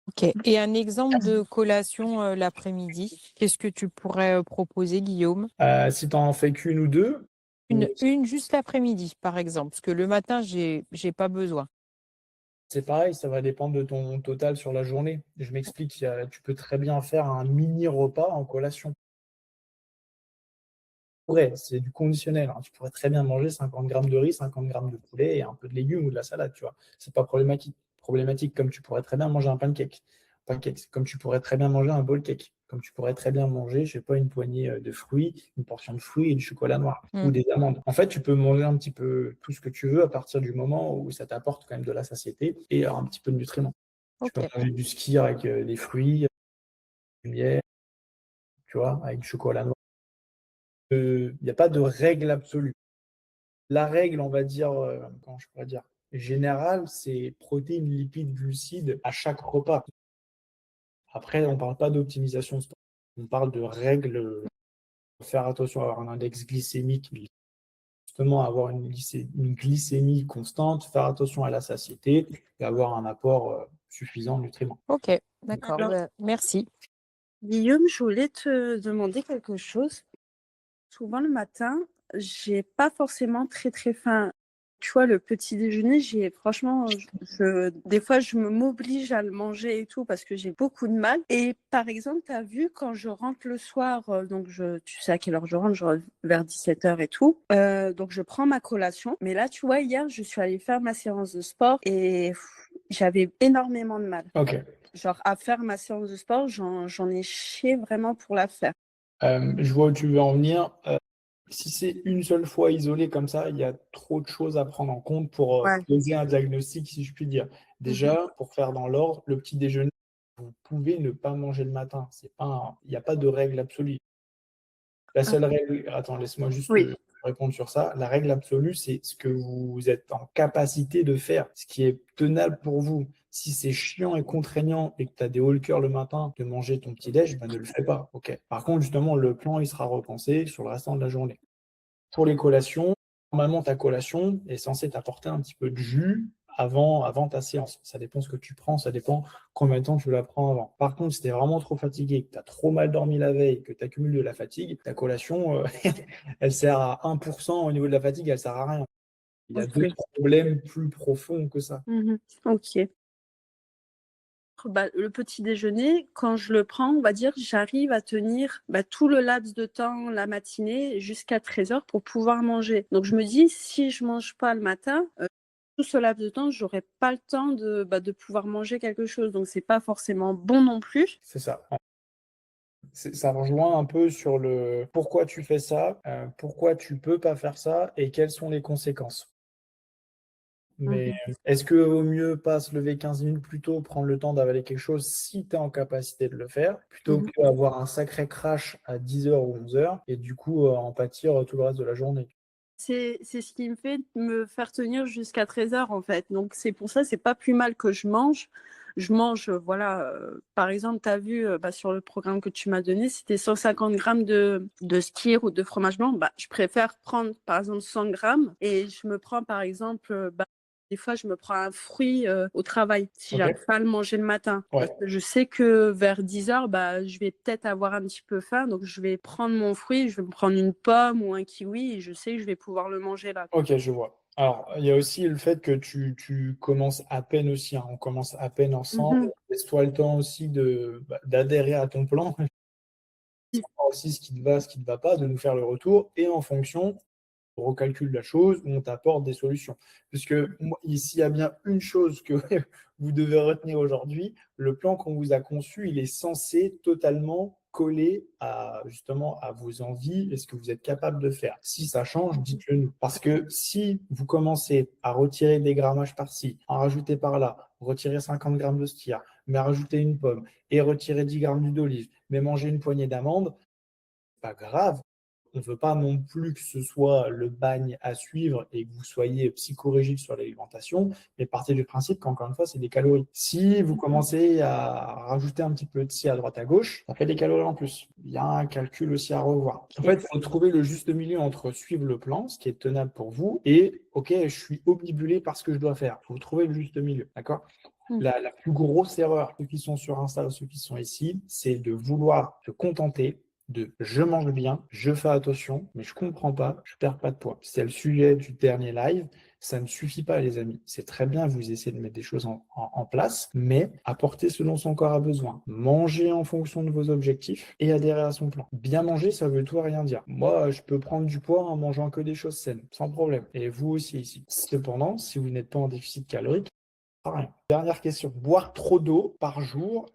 Ok. Et un exemple de collation l'après-midi, qu'est-ce que tu pourrais proposer, Guillaume? Si tu n'en fais qu'une ou 2, Une juste l'après-midi, par exemple, parce que le matin, j'ai pas besoin. c'est pareil, ça va dépendre de ton total sur la journée. Je m'explique, tu peux très bien faire un mini repas en collation. Ouais, c'est du conditionnel. Tu pourrais très bien manger 50 grammes de riz, 50 grammes de poulet et un peu de légumes ou de la salade, tu vois. C'est pas problématique, comme tu pourrais très bien manger un pancake. Comme tu pourrais très bien manger un bowl cake. Comme tu pourrais très bien manger, je sais pas, une poignée de fruits, une portion de fruits et du chocolat noir ou des amandes. En fait, tu peux manger un petit peu tout ce que tu veux à partir du moment où ça t'apporte quand même de la satiété et un petit peu de nutriments. Tu peux manger du skyr avec des fruits, du miel, tu vois, avec du chocolat noir. il n'y a pas de règle absolue. La règle, on va dire, comment je pourrais dire, générale, c'est protéines, lipides, glucides à chaque repas. Après, on ne parle pas d'optimisation sportive. On parle de règles, faire attention à avoir un index glycémique, justement avoir une glycémie constante, faire attention à la satiété et avoir un apport suffisant en nutriments. Ok, d'accord. Alors, Merci. Guillaume, je voulais te demander quelque chose. Souvent le matin, j'ai pas forcément très très faim. Tu vois, le petit déjeuner, franchement, des fois, je m'oblige à le manger et tout parce que j'ai beaucoup de mal. Et par exemple, tu as vu, quand je rentre le soir, donc tu sais à quelle heure je rentre vers 17h et tout. Donc, je prends ma collation. Mais là, tu vois, hier, je suis allée faire ma séance de sport et j'avais énormément de mal. Ok. Genre, à faire ma séance de sport, j'en ai chié vraiment pour la faire. Je vois où tu veux en venir. Si c'est une seule fois isolé comme ça, il y a trop de choses à prendre en compte pour Ouais. poser un diagnostic, si je puis dire. Déjà, pour faire dans l'ordre, le petit déjeuner, vous pouvez ne pas manger le matin. Il n'y a pas de règle absolue. La seule règle, attends, laisse-moi juste Oui. répondre sur ça. La règle absolue, c'est ce que vous êtes en capacité de faire, ce qui est tenable pour vous. Si c'est chiant et contraignant et que tu as des hauts le cœur le matin de manger ton petit-déj, ne le fais pas. Ok. Par contre, justement, le plan, il sera repensé sur le restant de la journée. Pour les collations, normalement, ta collation est censée t'apporter un petit peu de jus avant ta séance. Ça dépend ce que tu prends, ça dépend combien de temps tu la prends avant. Par contre, si tu es vraiment trop fatigué, que tu as trop mal dormi la veille, que tu accumules de la fatigue, ta collation, elle sert à 1% au niveau de la fatigue, elle sert à rien. Il y a d'autres problèmes plus profonds que ça. Ok. Le petit déjeuner, quand je le prends, on va dire, j'arrive à tenir tout le laps de temps, la matinée, jusqu'à 13h pour pouvoir manger. Donc, je me dis, si je mange pas le matin, tout ce laps de temps, j'aurai pas le temps de pouvoir manger quelque chose. Donc, c'est pas forcément bon non plus. C'est ça. Ça rejoint un peu sur le pourquoi tu fais ça, pourquoi tu peux pas faire ça et quelles sont les conséquences. Mais est-ce que vaut mieux pas se lever 15 minutes plus tôt, prendre le temps d'avaler quelque chose si tu es en capacité de le faire, plutôt qu'avoir un sacré crash à 10h ou 11h et du coup en pâtir tout le reste de la journée? C'est ce qui me fait me faire tenir jusqu'à 13h en fait. Donc c'est pour ça, c'est pas plus mal que je mange. Je mange, voilà, par exemple, tu as vu sur le programme que tu m'as donné, c'était 150 grammes de skyr ou de fromage blanc. Je préfère prendre par exemple 100 grammes et je me prends par exemple, des fois je me prends un fruit au travail si j'arrive pas à le manger le matin. Ouais. Parce que je sais que vers 10h, je vais peut-être avoir un petit peu faim, donc je vais prendre mon fruit, je vais me prendre une pomme ou un kiwi et je sais que je vais pouvoir le manger là. Ok, je vois. Alors, il y a aussi le fait que tu commences à peine aussi, hein. On commence à peine ensemble. Laisse-toi le temps aussi d'adhérer à ton plan. Aussi ce qui te va, ce qui ne te va pas, de nous faire le retour. Et en fonction, on recalcule la chose, on t'apporte des solutions. Puisque s'il y a bien une chose que vous devez retenir aujourd'hui, le plan qu'on vous a conçu, il est censé totalement coller justement à vos envies et ce que vous êtes capable de faire. Si ça change, dites-le nous. Parce que si vous commencez à retirer des grammages par-ci, en rajouter par-là, retirer 50 grammes de skyr, mais rajouter une pomme et retirer 10 grammes d'huile d'olive, mais manger une poignée d'amandes, pas grave. On ne veut pas non plus que ce soit le bagne à suivre et que vous soyez psychorigide sur l'alimentation, mais partez du principe qu'encore une fois, c'est des calories. Si vous commencez à rajouter un petit peu de ci à droite à gauche, ça fait des calories en plus. Il y a un calcul aussi à revoir. En fait, il faut trouver le juste milieu entre suivre le plan, ce qui est tenable pour vous, et OK, je suis obnubilé par ce que je dois faire. Il faut trouver le juste milieu, d'accord ? La plus grosse erreur, ceux qui sont sur Insta, ceux qui sont ici, c'est de vouloir se contenter de je mange bien, je fais attention, mais je comprends pas, je perds pas de poids. C'est le sujet du dernier live. Ça ne suffit pas, les amis. C'est très bien, vous essayez de mettre des choses en place, mais apportez ce dont son corps a besoin. Mangez en fonction de vos objectifs et adhérez à son plan. Bien manger, ça veut tout et rien dire. Moi, je peux prendre du poids en mangeant que des choses saines, sans problème. Et vous aussi ici. Cependant, si vous n'êtes pas en déficit calorique, rien. Dernière question. Boire trop d'eau par jour,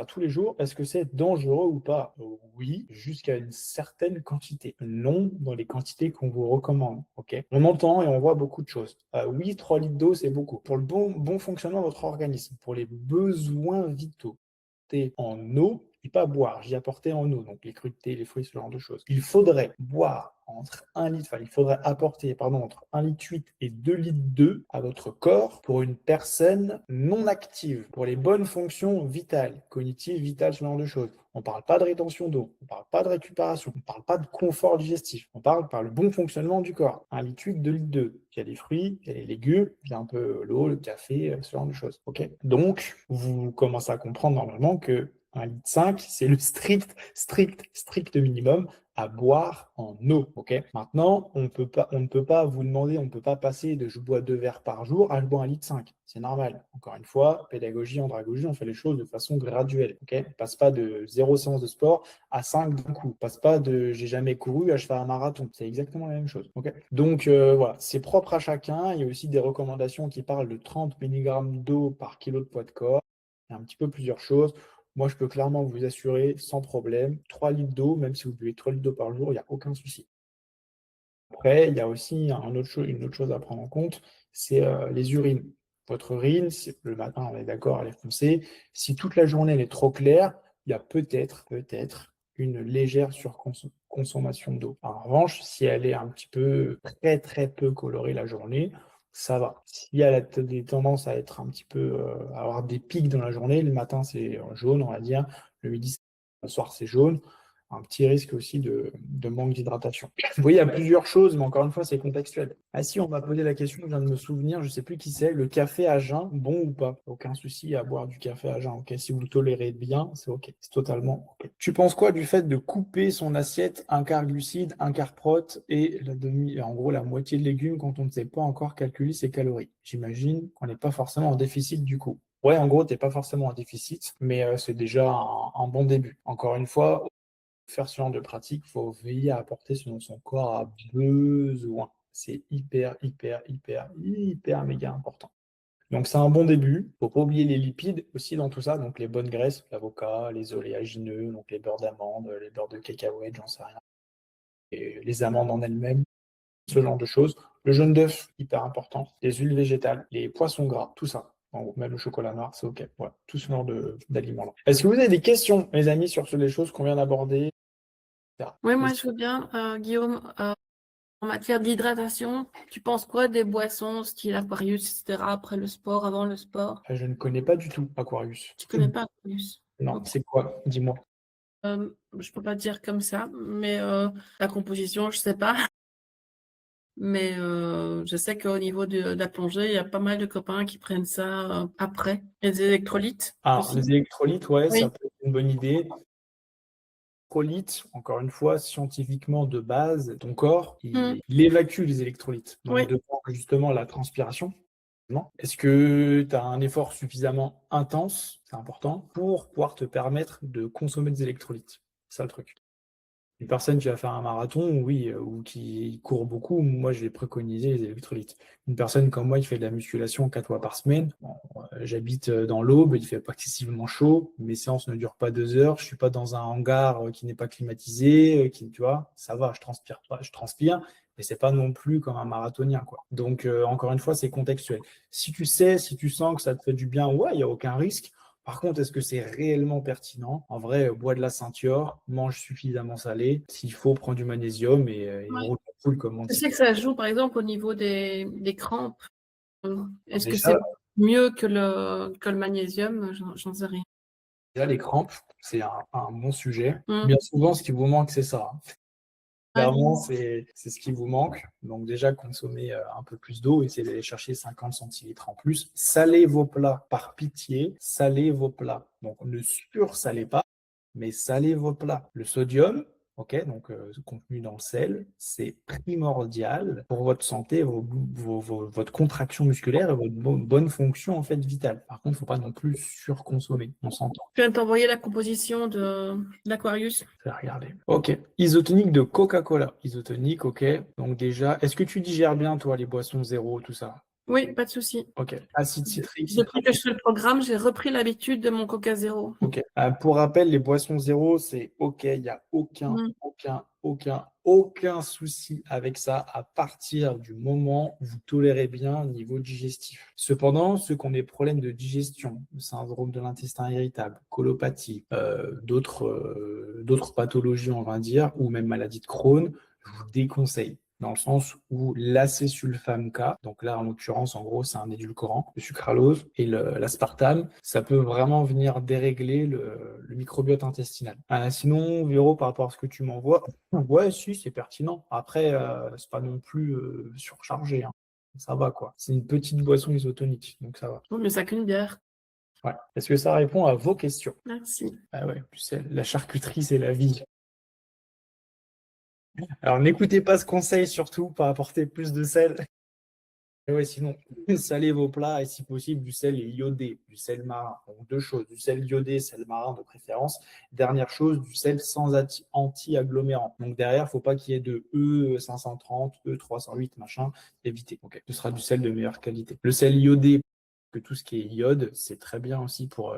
tous les jours, est-ce que c'est dangereux ou pas? Oui, jusqu'à une certaine quantité. Non, dans les quantités qu'on vous recommande. Ok. On entend et on voit beaucoup de choses. Oui, 3 litres d'eau, c'est beaucoup. Pour le bon fonctionnement de votre organisme, pour les besoins vitaux, en eau, dis pas boire, je dis apporter en eau, donc les crudités, les fruits, ce genre de choses. Il faudrait boire il faudrait apporter, entre 1,8 litre et 2,2 litres à votre corps pour une personne non active, pour les bonnes fonctions vitales, cognitives, vitales, ce genre de choses. On ne parle pas de rétention d'eau, on ne parle pas de récupération, on ne parle pas de confort digestif, on parle par le bon fonctionnement du corps. 1,8 litre, 2,2 litres. Il y a les fruits, il y a les légumes, il y a un peu l'eau, le café, ce genre de choses. Okay, donc, vous commencez à comprendre normalement que 1,5 litre, c'est le strict minimum à boire en eau. Okay, maintenant, on ne peut pas vous demander, on ne peut pas passer de je bois 2 verres par jour à je bois 1,5 litre. C'est normal. Encore une fois, pédagogie, andragogie, on fait les choses de façon graduelle. Okay, on ne passe pas de 0 séance de sport à 5 d'un coup. On ne passe pas de j'ai jamais couru à je fais un marathon. C'est exactement la même chose. Okay, donc, voilà, c'est propre à chacun. Il y a aussi des recommandations qui parlent de 30 mg d'eau par kilo de poids de corps. Il y a un petit peu plusieurs choses. Moi, je peux clairement vous assurer, sans problème, 3 litres d'eau, même si vous buvez 3 litres d'eau par jour, il n'y a aucun souci. Après, il y a aussi une autre chose à prendre en compte, c'est les urines. Votre urine, le matin, on est d'accord, elle est foncée. Si toute la journée, elle est trop claire, il y a peut-être une légère surconsommation d'eau. En revanche, si elle est un petit peu très, très peu colorée la journée, ça va. S'il y a des tendances à être un petit peu, à avoir des pics dans la journée, le matin c'est jaune, on va dire, le midi, le soir c'est jaune, un petit risque aussi de manque d'hydratation. Vous voyez, il y a plusieurs choses, mais encore une fois, c'est contextuel. Ah si, on m'a posé la question, je viens de me souvenir, je ne sais plus qui c'est, le café à jeun, bon ou pas? Aucun souci à boire du café à jeun, ok? Si vous le tolérez bien, c'est ok, c'est totalement ok. Tu penses quoi du fait de couper son assiette, un quart glucides, un quart prot et en gros la moitié de légumes quand on ne sait pas encore calculer ses calories? J'imagine qu'on n'est pas forcément en déficit du coup. Ouais, en gros, tu n'es pas forcément en déficit, mais c'est déjà un bon début. Encore une fois, faire ce genre de pratique, il faut veiller à apporter ce dont son corps a besoin. C'est hyper méga important. Donc c'est un bon début. Il ne faut pas oublier les lipides aussi dans tout ça, donc les bonnes graisses, l'avocat, les oléagineux, donc les beurres d'amande, les beurres de cacahuètes, j'en sais rien. Et les amandes en elles-mêmes, ce genre de choses. Le jaune d'œuf, hyper important. Les huiles végétales, les poissons gras, tout ça. En gros, même le chocolat noir, c'est OK. Voilà, tout ce genre d'aliments-là. Est-ce que vous avez des questions, mes amis, sur les choses qu'on vient d'aborder? Oui, moi je veux bien, Guillaume, en matière d'hydratation, tu penses quoi des boissons style Aquarius, etc., après le sport, avant le sport? Je ne connais pas du tout Aquarius. Tu connais pas Aquarius? Non, Ok. c'est quoi? Dis-moi. Je peux pas dire comme ça, mais la composition, je sais pas. Mais je sais qu'au niveau de la plongée, il y a pas mal de copains qui prennent ça après. Les électrolytes Alors, aussi. les électrolytes, ouais, Oui. ça peut être une bonne idée. Électrolytes, encore une fois, scientifiquement de base, ton corps, il évacue les électrolytes. Donc, Oui. devant justement la transpiration. Est-ce que tu as un effort suffisamment intense, c'est important, pour pouvoir te permettre de consommer des électrolytes? C'est ça le truc. Une personne qui va faire un marathon, oui, ou qui court beaucoup, moi je vais préconiser les électrolytes. Une personne comme moi qui fait de la musculation 4 fois par semaine, j'habite dans l'Aube, il fait pas excessivement chaud, mes séances ne durent pas 2 heures, je suis pas dans un hangar qui n'est pas climatisé, tu vois, ça va, je transpire pas, je transpire, mais c'est pas non plus comme un marathonien, quoi. Donc encore une fois, c'est contextuel. Si tu sens que ça te fait du bien, ouais, il n'y a aucun risque. Par contre, est-ce que c'est réellement pertinent? En vrai, bois de la ceinture, mange suffisamment salé. S'il faut, prends du magnésium et roule la poule, comme on Je dit. sais que ça joue, par exemple, au niveau des crampes. Est-ce que Déjà, c'est mieux que le magnésium? J'en sais rien. déjà, les crampes, c'est un bon sujet. Mm. Bien souvent, ce qui vous manque, c'est ça. Ouais. Clairement, c'est ce qui vous manque. Donc déjà, consommez un peu plus d'eau, essayez d'aller chercher 50 centilitres en plus. Salez vos plats, par pitié, salez vos plats. Donc ne sursalez pas, mais salez vos plats. Le sodium, ok, donc contenu dans le sel, c'est primordial pour votre santé, votre contraction musculaire et votre bonne fonction en fait vitale. Par contre, il ne faut pas non plus surconsommer, on s'entend. Je viens de t'envoyer la composition de l'Aquarius. Je vais regarder. Ok, isotonique de Coca-Cola. Isotonique, ok. Donc déjà, est-ce que tu digères bien toi les boissons zéro, tout ça? Oui, pas de souci. Ok. Acide citrique. Depuis que je fais le programme, j'ai repris l'habitude de mon Coca zéro. Ok. Pour rappel, les boissons zéro, c'est ok. Il n'y a aucun souci avec ça à partir du moment où vous tolérez bien au niveau digestif. Cependant, ceux qui ont des problèmes de digestion, le syndrome de l'intestin irritable, colopathie, d'autres pathologies, on va dire, ou même maladie de Crohn, je vous déconseille. Dans le sens où l'acésulfame K, donc là en l'occurrence en gros c'est un édulcorant, le sucralose et l'aspartame, ça peut vraiment venir dérégler le microbiote intestinal. Sinon, Véro, par rapport à ce que tu m'envoies, ouais si c'est pertinent. Après, c'est pas non plus surchargé, hein. Ça va quoi. C'est une petite boisson isotonique, donc ça va. Oui, mais ça qu'une bière. Ouais. Est-ce que ça répond à vos questions? Merci. Ah ouais, tu sais, la charcuterie c'est la vie. Alors n'écoutez pas ce conseil surtout, pas apporter plus de sel. Et ouais, sinon, salez vos plats et si possible du sel iodé, du sel marin. Donc deux choses, du sel iodé, sel marin de préférence. Dernière chose, du sel sans anti-agglomérant. Donc derrière, il ne faut pas qu'il y ait de E530, E308, machin, évitez. Okay. Ce sera du sel de meilleure qualité. Le sel iodé, que tout ce qui est iode, c'est très bien aussi pour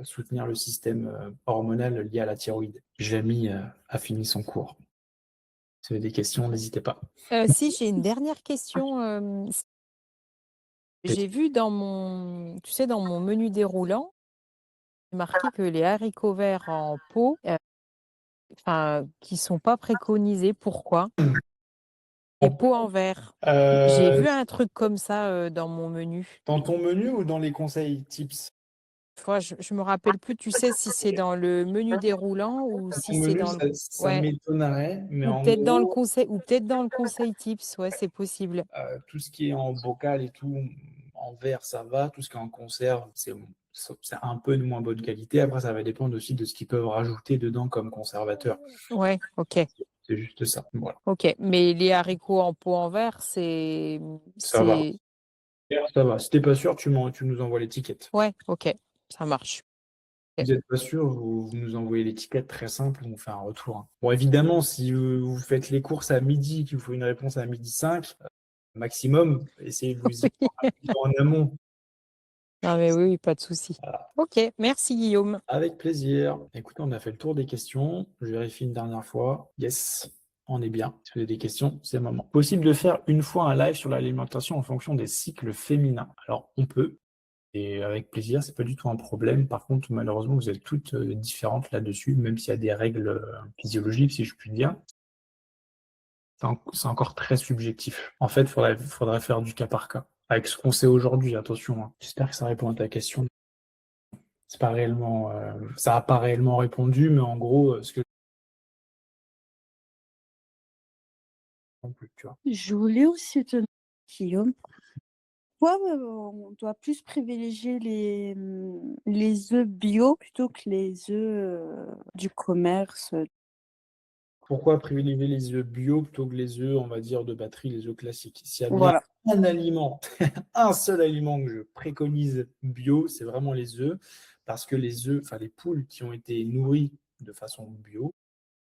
soutenir le système hormonal lié à la thyroïde. Jamie a fini son cours. Si vous avez des questions, n'hésitez pas. Si, j'ai une dernière question. J'ai vu dans mon, tu sais, dans mon menu déroulant, marqué que les haricots verts en pot, qui sont pas préconisés. Pourquoi? Les pots en verre. J'ai vu un truc comme ça dans mon menu. Dans ton menu ou dans les conseils tips? Je me rappelle plus, tu sais, si c'est dans le menu déroulant ou Dans si ton c'est menu, dans le. ça Ouais. m'étonnerait, mais Ou en peut-être dans le gros, conseil, ou peut-être dans le conseil tips, ouais, c'est possible. tout ce qui est en bocal et tout, en verre, ça va. Tout ce qui est en conserve, c'est un peu de moins bonne qualité. Après, ça va dépendre aussi de ce qu'ils peuvent rajouter dedans comme conservateur. Ouais, ok. C'est juste ça. Voilà. Ok, mais les haricots en pot en verre, c'est. Ça va. Ça va. Si t'es pas sûr, tu nous envoies l'étiquette. Ouais, ok, ça marche. Si vous n'êtes pas sûr, vous nous envoyez l'étiquette très simple, on vous fait un retour, hein. Bon, évidemment, si vous faites les courses à midi, qu'il vous faut une réponse à 12h05, maximum, essayez de vous y prendre en amont. Non, mais oui, pas de souci. Voilà. Ok, merci Guillaume. Avec plaisir. Écoutez, on a fait le tour des questions. Je vérifie une dernière fois. Yes, on est bien. Si vous avez des questions, c'est le moment. Possible de faire une fois un live sur l'alimentation en fonction des cycles féminins. Alors, on peut. Et avec plaisir, c'est pas du tout un problème. Par contre, malheureusement, vous êtes toutes différentes là-dessus, même s'il y a des règles physiologiques, si je puis dire. C'est encore très subjectif. En fait, il faudrait faire du cas par cas. Avec ce qu'on sait aujourd'hui, attention, hein. J'espère que ça répond à ta question. C'est pas réellement, ça n'a pas réellement répondu, mais en gros, ce que tu vois. Je voulais aussi te demander, Guillaume, pourquoi on doit plus privilégier les œufs bio plutôt que les œufs du commerce? Pourquoi privilégier les œufs bio plutôt que les œufs, on va dire, de batterie, les œufs classiques? S'il y a bien Voilà. un aliment, un seul aliment que je préconise bio, c'est vraiment les œufs, parce que les œufs, enfin les poules qui ont été nourries de façon bio,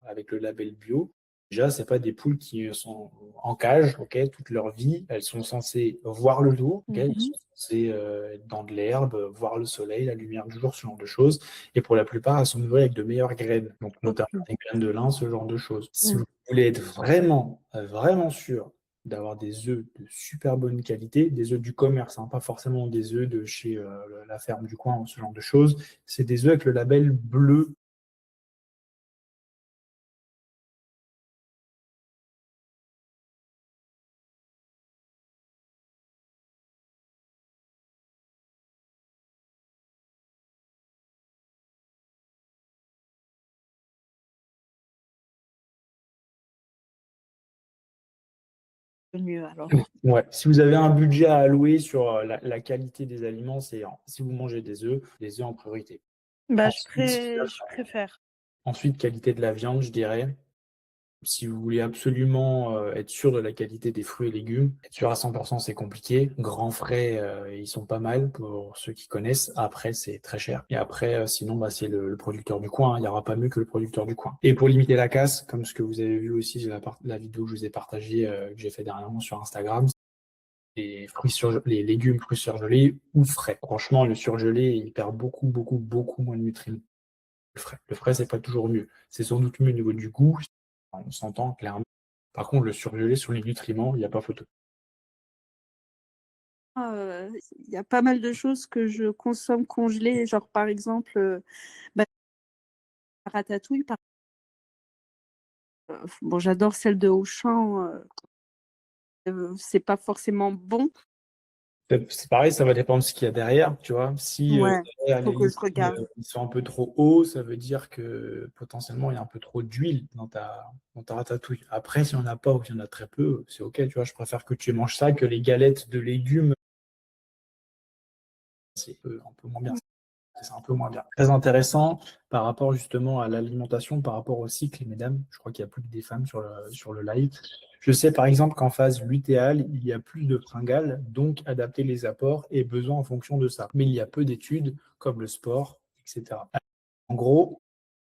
avec le label bio, déjà, c'est pas des poules qui sont en cage, ok, toute leur vie. Elles sont censées voir le jour, ok, elles sont censées être dans de l'herbe, voir le soleil, la lumière du jour, ce genre de choses. Et pour la plupart, elles sont nourries avec de meilleures graines, donc notamment des graines de lin, ce genre de choses. Si vous voulez être vraiment, vraiment sûr d'avoir des œufs de super bonne qualité, des œufs du commerce, hein, pas forcément des œufs de chez la ferme du coin ou ce genre de choses, c'est des œufs avec le label bleu. Mieux alors. Ouais, si vous avez un budget à allouer sur la qualité des aliments, c'est si vous mangez des œufs en priorité. Bah, Ensuite, je préfère. ensuite, qualité de la viande, je dirais. Si vous voulez absolument être sûr de la qualité des fruits et légumes, être sûr à 100%, c'est compliqué. Grands frais, ils sont pas mal pour ceux qui connaissent. Après, c'est très cher. Et après, sinon, bah, c'est le producteur du coin, hein. Il n'y aura pas mieux que le producteur du coin. Et pour limiter la casse, comme ce que vous avez vu aussi, j'ai la vidéo que je vous ai partagée, que j'ai fait dernièrement sur Instagram, les légumes fruits surgelés ou frais. Franchement, le surgelé, il perd beaucoup, beaucoup, beaucoup moins de nutriments. Le frais, c'est pas toujours mieux. C'est sans doute mieux au niveau du goût. On s'entend clairement. Par contre, le surgelé sur les nutriments, il n'y a pas photo. Il y a pas mal de choses que je consomme congelées, genre par exemple, la ratatouille. Bon, j'adore celle de Auchan, c'est pas forcément bon. C'est pareil, ça va dépendre de ce qu'il y a derrière, tu vois. Si Ouais, derrière, faut les que je liquides, regarde. ils sont un peu trop hauts, ça veut dire que potentiellement, il y a un peu trop d'huile dans ta ratatouille. Après, s'il n'y en a pas ou qu'il y en a très peu, c'est OK, tu vois. Je préfère que tu manges ça que les galettes de légumes. C'est un peu moins bien. C'est un peu moins bien. Très intéressant par rapport justement à l'alimentation, par rapport au cycle, mesdames. Je crois qu'il n'y a plus que des femmes sur le live. Je sais par exemple qu'en phase lutéale, il y a plus de fringales, donc adapter les apports et besoins en fonction de ça. Mais il y a peu d'études comme le sport, etc. En gros,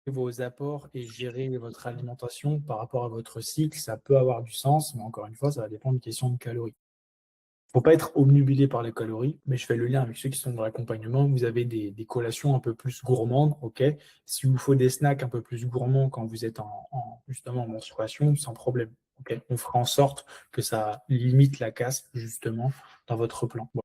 vos apports et gérer votre alimentation par rapport à votre cycle, ça peut avoir du sens, mais encore une fois, ça va dépendre d'une question de calories. Faut pas être obnubilé par les calories, mais je fais le lien avec ceux qui sont dans l'accompagnement. Vous avez des collations un peu plus gourmandes, ok. S'il vous faut des snacks un peu plus gourmands quand vous êtes justement en menstruation, sans problème. Ok. On fera en sorte que ça limite la casse justement dans votre plan. Bon.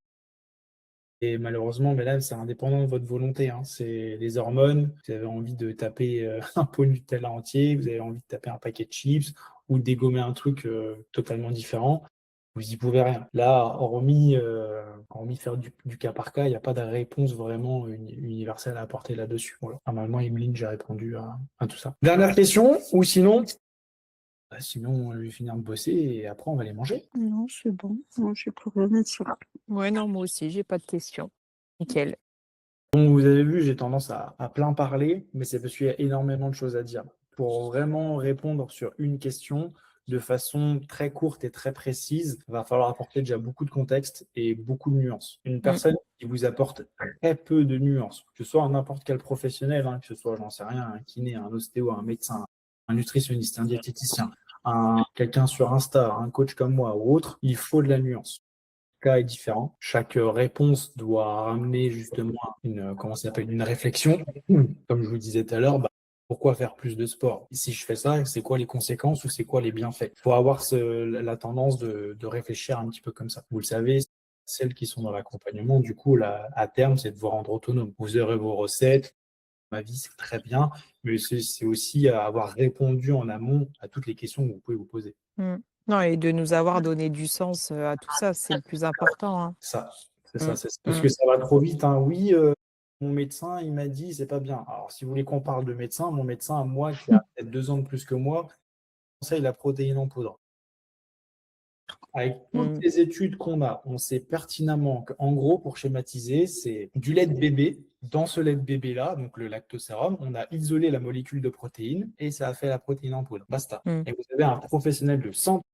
Et malheureusement, mais là, c'est indépendant de votre volonté. Hein. C'est les hormones. Vous avez envie de taper un pot de Nutella entier, vous avez envie de taper un paquet de chips ou de dégommer un truc totalement différent. Vous y pouvez rien. Là, hormis faire du cas par cas, il n'y a pas de réponse vraiment universelle à apporter là-dessus. Voilà. Normalement, Emeline, j'ai répondu à tout ça. Dernière question, ou sinon, sinon, je vais finir de bosser et après, on va aller manger. Non, c'est bon. Non, je suis plus rien sur. Ouais, non, moi aussi, j'ai pas de questions. Nickel. Donc, vous avez vu, j'ai tendance à plein parler, mais c'est parce qu'il y a énormément de choses à dire. Pour vraiment répondre sur une question de façon très courte et très précise, il va falloir apporter déjà beaucoup de contexte et beaucoup de nuances. Une personne qui vous apporte très peu de nuances, que ce soit n'importe quel professionnel, hein, que ce soit, j'en sais rien, un kiné, un ostéo, un médecin, un nutritionniste, un diététicien, quelqu'un sur Insta, un coach comme moi ou autre, il faut de la nuance. Cas est différent. Chaque réponse doit ramener justement une réflexion. Comme je vous disais tout à l'heure, pourquoi faire plus de sport? Si je fais ça, c'est quoi les conséquences ou c'est quoi les bienfaits? Il faut avoir la tendance de réfléchir un petit peu comme ça. Vous le savez, celles qui sont dans l'accompagnement, du coup, là, à terme, c'est de vous rendre autonome. Vous aurez vos recettes. Ma vie, c'est très bien, mais c'est aussi avoir répondu en amont à toutes les questions que vous pouvez vous poser. Non, et de nous avoir donné du sens à tout ça, c'est le plus important. Hein. Ça, c'est ça. Parce que ça va trop vite. Hein. Oui, mon médecin, il m'a dit, c'est pas bien. Alors, si vous voulez qu'on parle de médecin, mon médecin, moi, qui a peut-être 2 ans de plus que moi, conseille la protéine en poudre. Avec toutes les études qu'on a, on sait pertinemment qu'en gros, pour schématiser, c'est du lait de bébé. Dans ce lait de bébé-là, donc le lactosérum, on a isolé la molécule de protéine et ça a fait la protéine en poudre. Basta. Et vous avez un professionnel de santé,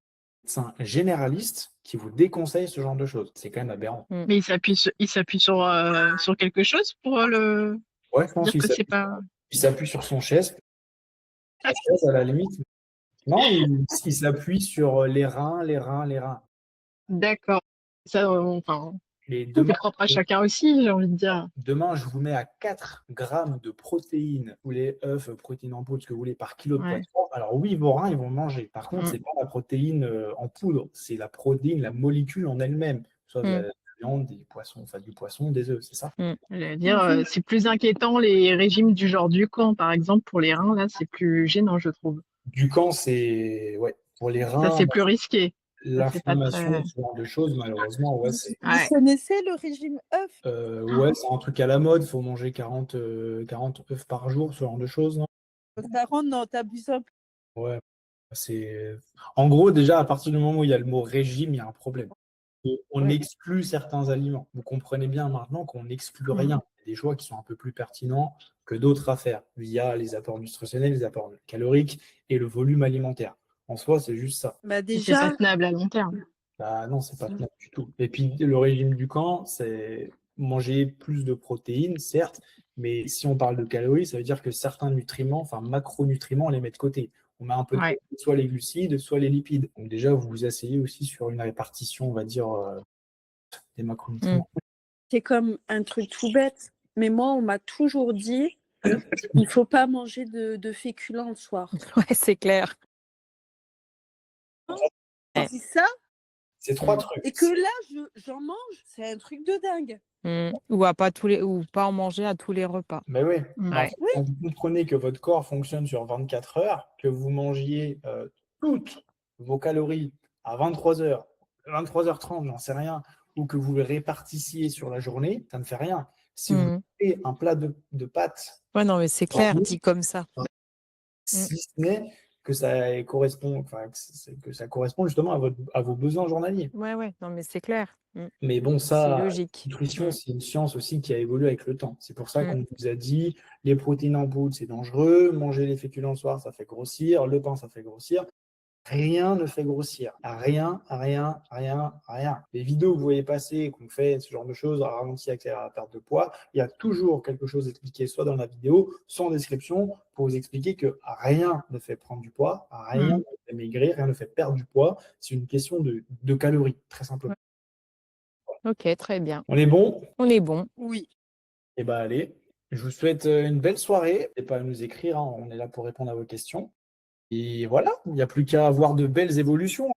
médecin généraliste, qui vous déconseille ce genre de choses. C'est quand même aberrant. Mais il s'appuie sur quelque chose pour le Ouais, je pense dire qu'il que c'est pas. s'appuie sur son chest. À la limite. Non, il s'appuie sur les reins. D'accord. Ça, enfin, Et c'est propre à chacun aussi, j'ai envie de dire. demain, je vous mets à 4 grammes de protéines ou les œufs, protéines en poudre, ce que vous voulez, par kilo de Ouais. poisson. Alors oui, vos reins, ils vont manger. Par contre, c'est pas la protéine en poudre, c'est la protéine, la molécule en elle-même. Soit de la viande, des poissons, enfin du poisson, des œufs, c'est ça. J'allais dire, c'est plus inquiétant les régimes du genre Ducan, par exemple, pour les reins, là, c'est plus gênant, je trouve. Ducan, c'est pour les Ça, reins, c'est plus risqué. C'est pas l'inflammation, très. ce genre de choses, malheureusement, ouais, c'est Vous connaissez le régime œuf? ouais, c'est un truc à la mode, il faut manger 40 œufs par jour, ce genre de choses, non? 40, non, t'abuses un peu. Ouais, en gros, déjà, à partir du moment où il y a le mot régime, il y a un problème. On exclut certains aliments. Vous comprenez bien maintenant qu'on n'exclut rien. Il y a des choix qui sont un peu plus pertinents que d'autres à faire via les apports nutritionnels, les apports caloriques et le volume alimentaire. En soi, c'est juste ça. Bah C'est déjà, pas tenable à long terme. Non, c'est pas tenable du tout. Et puis, le régime du camp, c'est manger plus de protéines, certes, mais si on parle de calories, ça veut dire que certains nutriments, enfin macronutriments, on les met de côté. On met un peu de côté soit les glucides, soit les lipides. Donc déjà, vous vous asseyez aussi sur une répartition, on va dire, des macronutriments. c'est comme un truc tout bête, mais moi, on m'a toujours dit il ne faut pas manger de féculents le soir. Ouais, c'est clair. Ouais. C'est ça. C'est 3 Mm. trucs. Et que là, j'en mange, c'est un truc de dingue. Ou pas en manger à tous les repas. Mais oui. Mm. En fait, quand vous comprenez que votre corps fonctionne sur 24 heures, que vous mangiez toutes vos calories à 23h, 23h30, j'en sais rien, ou que vous les répartissiez sur la journée, ça ne fait rien. Si vous faites un plat de pâtes, Ouais, non, mais c'est clair, dit comme ça. si ce n'est que ça correspond, que ça correspond justement à vos besoins journaliers. Ouais, non, mais c'est clair. Mais bon, C'est ça, logique. la nutrition, c'est une science aussi qui a évolué avec le temps. C'est pour ça Mm. qu'on vous a dit, les protéines en poudre, c'est dangereux, manger les féculents le soir, ça fait grossir, le pain, ça fait grossir. Rien ne fait grossir. Rien. Les vidéos que vous voyez passer, qu'on fait ce genre de choses, à ralenti, accélérer la perte de poids, il y a toujours quelque chose expliqué, soit dans la vidéo, soit en description, pour vous expliquer que rien ne fait prendre du poids, rien ne fait maigrir, rien ne fait perdre du poids. C'est une question de calories, très simplement. Ok, très bien. On est bon? On est bon. Oui. Eh bien, allez, je vous souhaite une belle soirée. N'hésitez pas à nous écrire, hein, on est là pour répondre à vos questions. Et voilà, il n'y a plus qu'à avoir de belles évolutions.